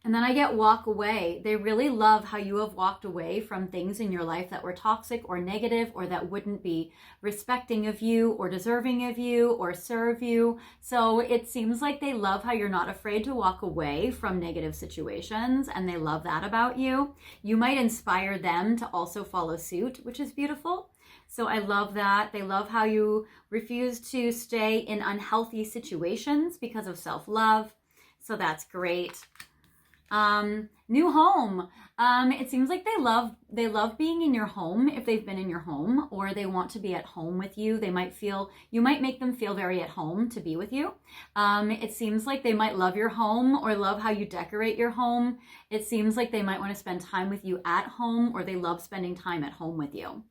And then I get walk away. They really love how you have walked away from things in your life that were toxic or negative or that wouldn't be respecting of you or deserving of you or serve you. So it seems like they love how you're not afraid to walk away from negative situations, and they love that about you. You might inspire them to also follow suit, which is beautiful. So I love that. They love how you refuse to stay in unhealthy situations because of self-love. So that's great. New home. It seems like they love being in your home if they've been in your home, or they want to be at home with you. You might make them feel very at home to be with you. It seems like they might love your home or love how you decorate your home. It seems like they might want to spend time with you at home, or they love spending time at home with you.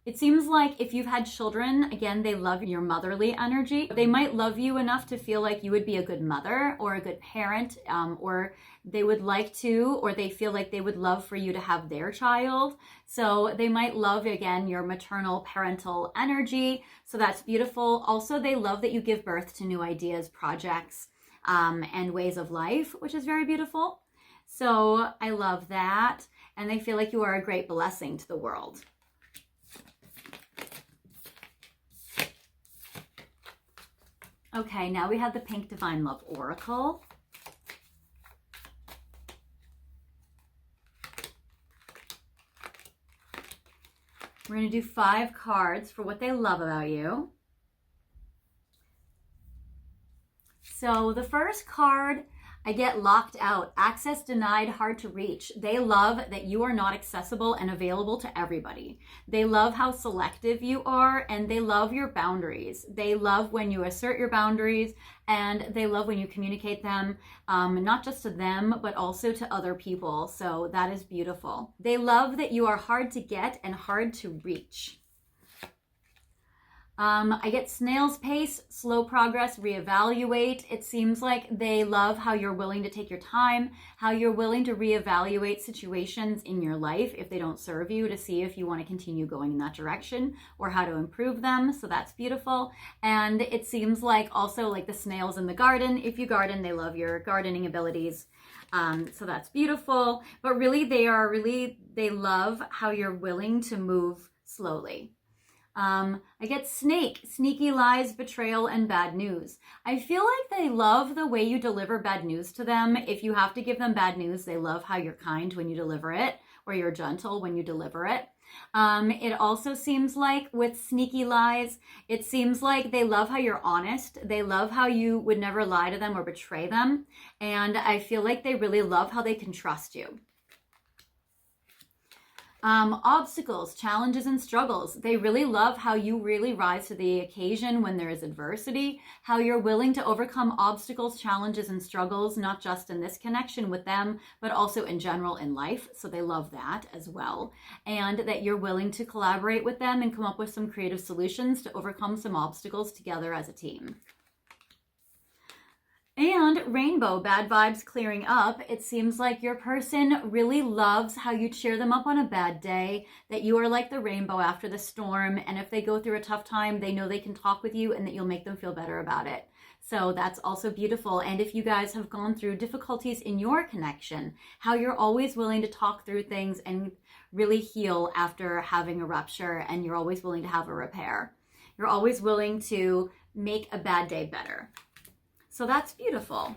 It seems like if you've had children, again, they love your motherly energy. They might love you enough to feel like you would be a good mother or a good parent, or they would like to, or they feel like they would love for you to have their child. So they might love, again, your maternal parental energy. So that's beautiful. Also, they love that you give birth to new ideas, projects, and ways of life, which is very beautiful. So I love that. And they feel like you are a great blessing to the world. Okay, now we have the Pink Divine Love Oracle. We're going to do 5 cards for what they love about you. So the first card, I get locked out, access denied, hard to reach. They love that you are not accessible and available to everybody. They love how selective you are, and they love your boundaries. They love when you assert your boundaries, and they love when you communicate them, not just to them, but also to other people. So that is beautiful. They love that you are hard to get and hard to reach. I get snail's pace, slow progress, reevaluate. It seems like they love how you're willing to take your time, how you're willing to reevaluate situations in your life if they don't serve you, to see if you want to continue going in that direction or how to improve them. So that's beautiful. And it seems like also like the snails in the garden. If you garden, they love your gardening abilities. So that's beautiful. But really, they love how you're willing to move slowly. I get snake, sneaky lies, betrayal, and bad news. I feel like they love the way you deliver bad news to them. If you have to give them bad news, they love how you're kind when you deliver it, or you're gentle when you deliver it. It also seems like with sneaky lies, it seems like they love how you're honest. They love how you would never lie to them or betray them. And I feel like they really love how they can trust you. Obstacles, challenges, and struggles. They really love how you really rise to the occasion when there is adversity, how you're willing to overcome obstacles, challenges, and struggles, not just in this connection with them, but also in general in life. So they love that as well. And that you're willing to collaborate with them and come up with some creative solutions to overcome some obstacles together as a team. And rainbow, bad vibes clearing up. It seems like your person really loves how you cheer them up on a bad day, that you are like the rainbow after the storm. And if they go through a tough time, they know they can talk with you and that you'll make them feel better about it. So that's also beautiful. And if you guys have gone through difficulties in your connection, how you're always willing to talk through things and really heal after having a rupture, and you're always willing to have a repair. You're always willing to make a bad day better. So that's beautiful.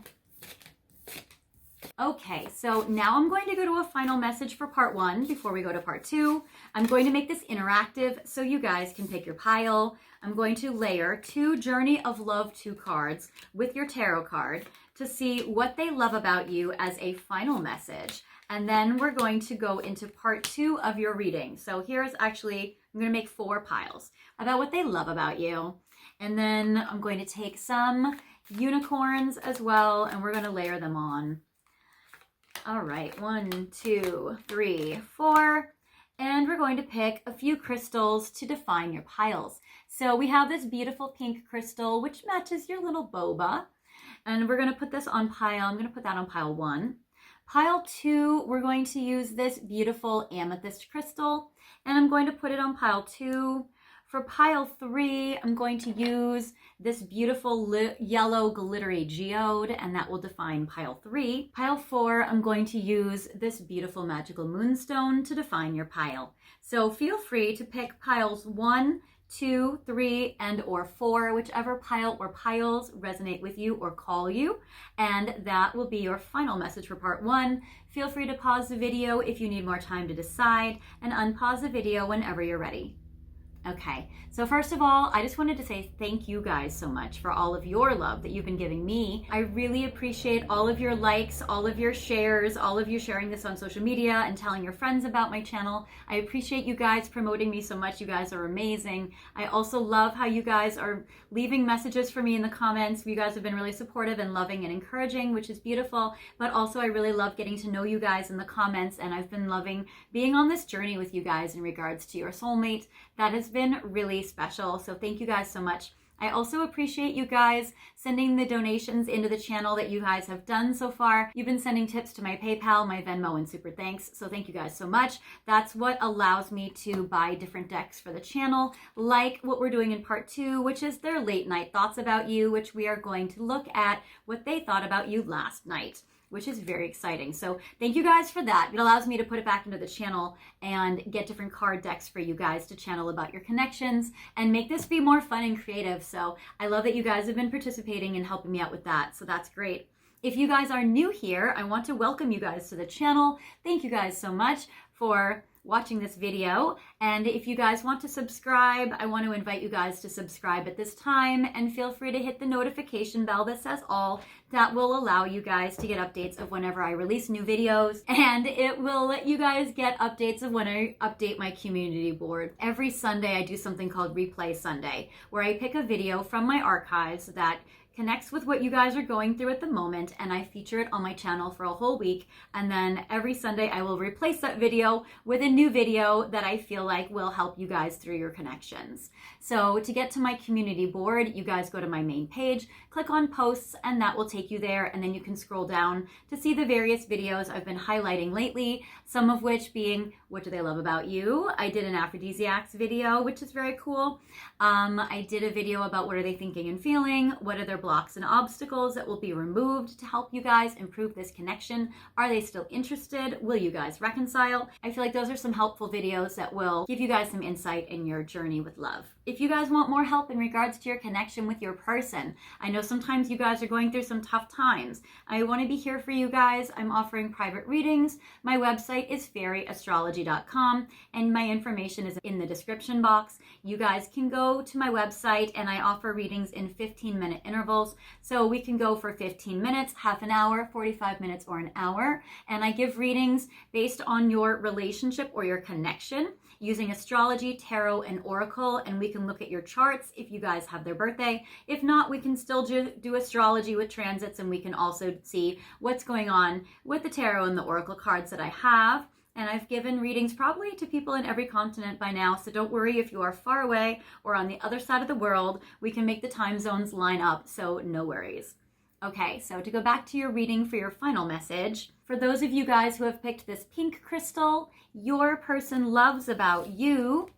Okay, so now I'm going to go to a final message for part 1 before we go to part 2. I'm going to make this interactive so you guys can pick your pile. I'm going to layer 2 Journey of Love 2 cards with your tarot card to see what they love about you as a final message. And then we're going to go into part 2 of your reading. So here's actually, I'm going to make 4 piles about what they love about you. And then I'm going to take some unicorns as well, and we're going to layer them on. All right, 1, 2, 3, 4. And we're going to pick a few crystals to define your piles. So we have this beautiful pink crystal, which matches your little boba. And we're going to put this on pile. I'm going to put that on pile 1. Pile 2, we're going to use this beautiful amethyst crystal. And I'm going to put it on pile 2. For pile 3, I'm going to use this beautiful yellow glittery geode, and that will define pile 3. Pile 4, I'm going to use this beautiful magical moonstone to define your pile. So feel free to pick piles 1, 2, 3, and or 4, whichever pile or piles resonate with you or call you, and that will be your final message for part 1. Feel free to pause the video if you need more time to decide, and unpause the video whenever you're ready. Okay, so first of all, I just wanted to say thank you guys so much for all of your love that you've been giving me. I really appreciate all of your likes, all of your shares, all of you sharing this on social media and telling your friends about my channel. I appreciate you guys promoting me so much. You guys are amazing. I also love how you guys are leaving messages for me in the comments. You guys have been really supportive and loving and encouraging, which is beautiful. But also I really love getting to know you guys in the comments, and I've been loving being on this journey with you guys in regards to your soulmate. That has been really special. So thank you guys so much. I also appreciate you guys sending the donations into the channel that you guys have done so far. You've been sending tips to my PayPal, my Venmo, and super thanks. So thank you guys so much. That's what allows me to buy different decks for the channel, like what we're doing in part 2, which is their late night thoughts about you, which we are going to look at what they thought about you last night, which is very exciting. So thank you guys for that. It allows me to put it back into the channel and get different card decks for you guys to channel about your connections and make this be more fun and creative. So I love that you guys have been participating and helping me out with that. So that's great. If you guys are new here, I want to welcome you guys to the channel. Thank you guys so much for watching this video. And if you guys want to subscribe, I want to invite you guys to subscribe at this time, and feel free to hit the notification bell that says all. That will allow you guys to get updates of whenever I release new videos, and it will let you guys get updates of when I update my community board. Every Sunday I do something called Replay Sunday, where I pick a video from my archives that connects with what you guys are going through at the moment, and I feature it on my channel for a whole week. And then every Sunday I will replace that video with a new video that I feel like will help you guys through your connections. So to get to my community board, you guys go to my main page, click on posts, and that will take you there. And then you can scroll down to see the various videos I've been highlighting lately, some of which being What Do They Love About You? I did an aphrodisiacs video, which is very cool. I did a video about what are they thinking and feeling, what are their blocks and obstacles that will be removed to help you guys improve this connection. Are they still interested? Will you guys reconcile? I feel like those are some helpful videos that will give you guys some insight in your journey with love. If you guys want more help in regards to your connection with your person, I know sometimes you guys are going through some tough times. I want to be here for you guys. I'm offering private readings. My website is fairyastrology.com, and my information is in the description box. You guys can go to my website, and I offer readings in 15-minute intervals. So we can go for 15 minutes, half an hour, 45 minutes, or an hour. And I give readings based on your relationship or your connection using astrology, tarot, and oracle. And we can look at your charts if you guys have their birthday. If not, we can still do astrology with transits, and we can also see what's going on with the tarot and the oracle cards that I have. And I've given readings probably to people in every continent by now, so don't worry if you are far away or on the other side of the world. We can make the time zones line up, so no worries. Okay, so to go back to your reading for your final message, for those of you guys who have picked this pink crystal, your person loves about you.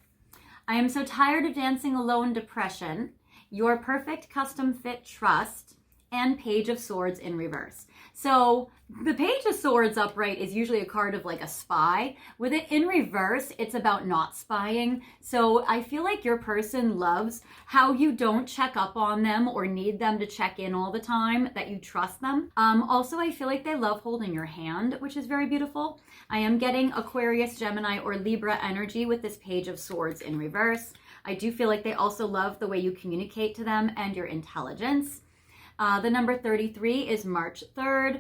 I am so tired of dancing alone, depression, your perfect custom fit trust, and Page of Swords in reverse. So the Page of Swords upright is usually a card of like a spy. With it in reverse, it's about not spying. So I feel like your person loves how you don't check up on them or need them to check in all the time, that you trust them. Also, I feel like they love holding your hand, which is very beautiful. I am getting Aquarius, Gemini, or Libra energy with this Page of Swords in reverse. I do feel like they also love the way you communicate to them and your intelligence. The number 33 is March 3rd.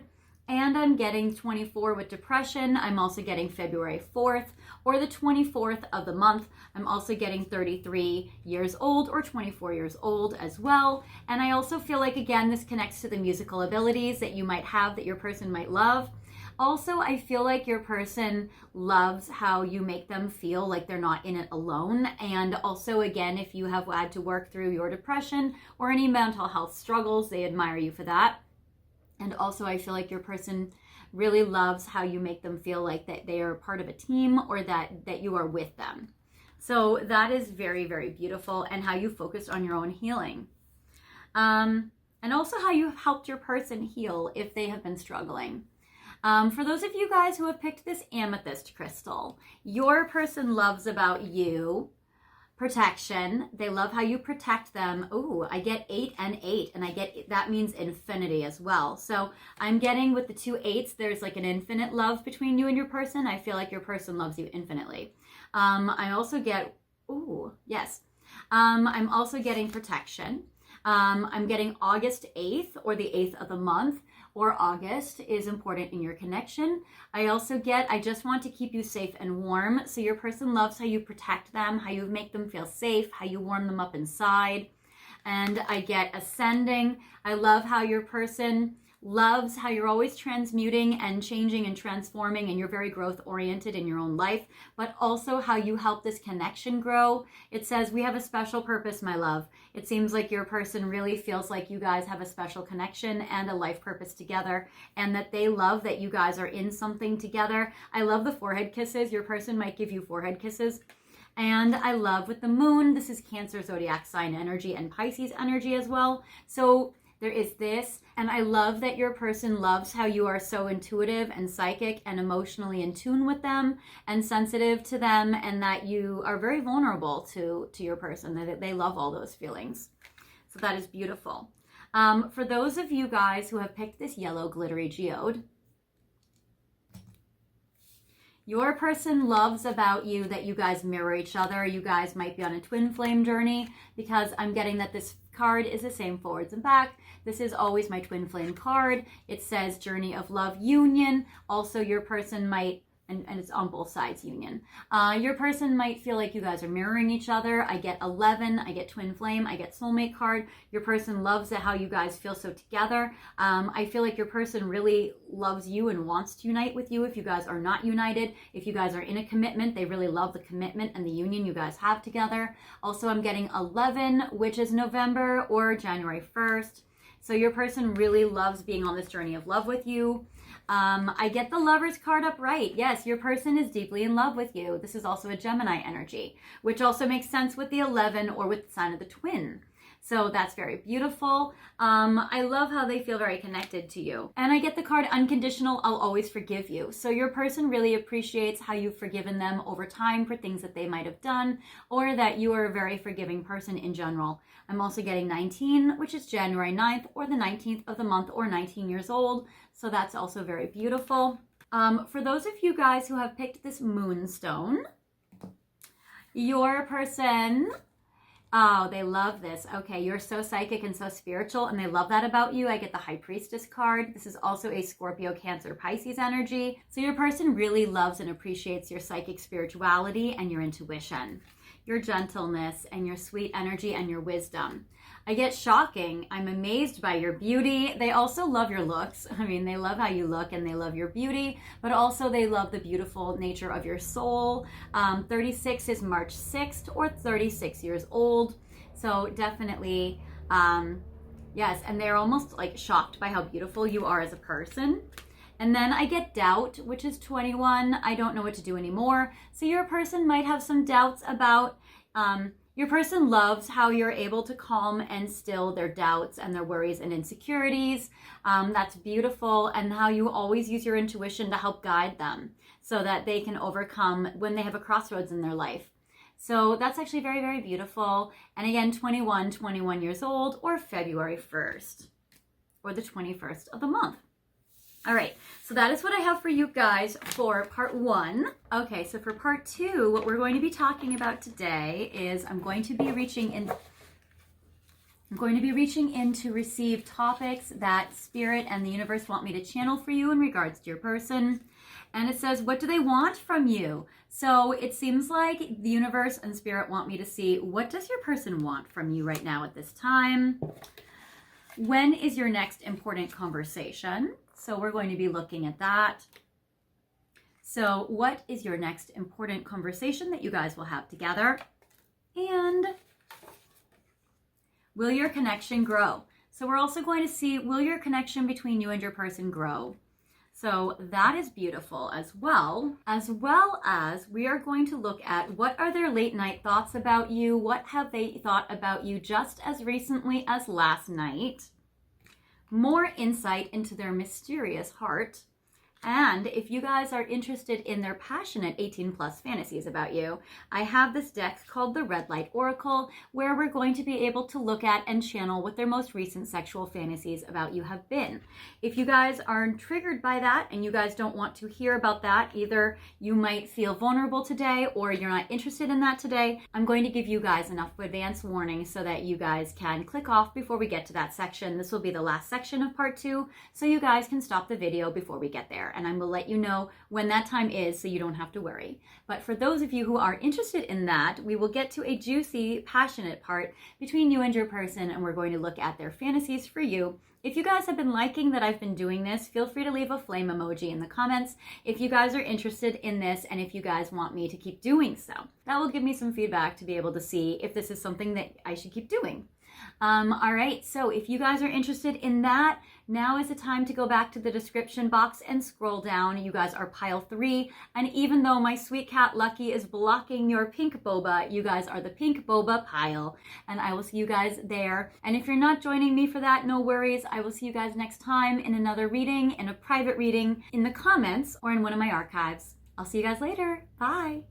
And I'm getting 24 with depression. I'm also getting February 4th or the 24th of the month. I'm also getting 33 years old or 24 years old as well. And I also feel like, again, this connects to the musical abilities that you might have that your person might love. Also, I feel like your person loves how you make them feel like they're not in it alone. And also, again, if you have had to work through your depression or any mental health struggles, they admire you for that. And also, I feel like your person really loves how you make them feel like that they are part of a team or that you are with them. So that is very, very beautiful, and how you focused on your own healing. And also how you helped your person heal if they have been struggling. For those of you guys who have picked this amethyst crystal, your person loves about you protection. They love how you protect them. Oh, I get 8 and 8, and I get, that means infinity as well. So I'm getting with the 2 8s, there's like an infinite love between you and your person. I feel like your person loves you infinitely. I also get, oh, yes. I'm also getting protection. I'm getting August 8th or the 8th of the month, or August is important in your connection. I also get, I just want to keep you safe and warm. So your person loves how you protect them, how you make them feel safe, how you warm them up inside. And I get ascending. I love how your person loves how you're always transmuting and changing and transforming, and you're very growth oriented in your own life, but also how you help this connection grow. It says, we have a special purpose, my love. It seems like your person really feels like you guys have a special connection and a life purpose together, and that they love that you guys are in something together. I love the forehead kisses. Your person might give you forehead kisses. And I love with the moon, this is Cancer zodiac sign energy and Pisces energy as well. So there is this, and I love that your person loves how you are so intuitive and psychic and emotionally in tune with them and sensitive to them, and that you are very vulnerable to your person, that they love all those feelings. So that is beautiful. For those of you guys who have picked this yellow glittery geode, your person loves about you that you guys mirror each other. You guys might be on a twin flame journey, because I'm getting that this card is the same forwards and back. This is always my twin flame card. It says journey of love, union. Also, your person might, and it's on both sides, union. Your person might feel like you guys are mirroring each other. I get 11, I get twin flame, I get soulmate card. Your person loves how you guys feel so together. I feel like your person really loves you and wants to unite with you if you guys are not united. If you guys are in a commitment, they really love the commitment and the union you guys have together. Also, I'm getting 11, which is November or January 1st. So your person really loves being on this journey of love with you. I get the Lover's card upright. Yes, your person is deeply in love with you. This is also a Gemini energy, which also makes sense with the 11 or with the sign of the twin. So that's very beautiful. I love how they feel very connected to you. And I get the card unconditional, I'll always forgive you. So your person really appreciates how you've forgiven them over time for things that they might have done, or that you are a very forgiving person in general. I'm also getting 19, which is January 9th or the 19th of the month, or 19 years old. So that's also very beautiful. For those of you guys who have picked this moonstone, your person, oh, they love this. Okay, you're so psychic and so spiritual, and they love that about you. I get the High Priestess card. This is also a Scorpio, Cancer, Pisces energy. So your person really loves and appreciates your psychic spirituality and your intuition, your gentleness and your sweet energy and your wisdom. I get shocking. I'm amazed by your beauty. They also love your looks. I mean, they love how you look and they love your beauty, but also they love the beautiful nature of your soul. 36 is March 6th or 36 years old. So definitely, yes. And they're almost like shocked by how beautiful you are as a person. And then I get doubt, which is 21. I don't know what to do anymore. So your person might have some doubts about, your person loves how you're able to calm and still their doubts and their worries and insecurities. That's beautiful. And how you always use your intuition to help guide them so that they can overcome when they have a crossroads in their life. So that's actually very, very beautiful. And again, 21 years old, or February 1st, or the 21st of the month. All right, so that is what I have for you guys for part 1. Okay, so for part 2, what we're going to be talking about today is I'm going to be reaching in. I'm going to be reaching in to receive topics that Spirit and the universe want me to channel for you in regards to your person. And it says, what do they want from you? So it seems like the universe and Spirit want me to see, what does your person want from you right now at this time? When is your next important conversation? So we're going to be looking at that. So what is your next important conversation that you guys will have together? And will your connection grow? So we're also going to see, will your connection between you and your person grow? So that is beautiful as well as we are going to look at what are their late night thoughts about you? What have they thought about you just as recently as last night? More insight into their mysterious heart. And if you guys are interested in their passionate 18 plus fantasies about you, I have this deck called the Red Light Oracle, where we're going to be able to look at and channel what their most recent sexual fantasies about you have been. If you guys are triggered by that and you guys don't want to hear about that, either you might feel vulnerable today or you're not interested in that today, I'm going to give you guys enough advance warning so that you guys can click off before we get to that section. This will be the last section of part 2, so you guys can stop the video before we get there. And I will let you know when that time is so you don't have to worry. But for those of you who are interested in that, we will get to a juicy, passionate part between you and your person, and we're going to look at their fantasies for you. If you guys have been liking that I've been doing this, feel free to leave a flame emoji in the comments if you guys are interested in this and if you guys want me to keep doing so. That will give me some feedback to be able to see if this is something that I should keep doing. All right, so if you guys are interested in that, now is the time to go back to the description box and scroll down. You guys are pile 3, and even though my sweet cat Lucky is blocking your pink boba, you guys are the pink boba pile, and I will see you guys there. And if you're not joining me for that, no worries. I will see you guys next time in another reading, in a private reading, in the comments, or in one of my archives. I'll see you guys later. Bye.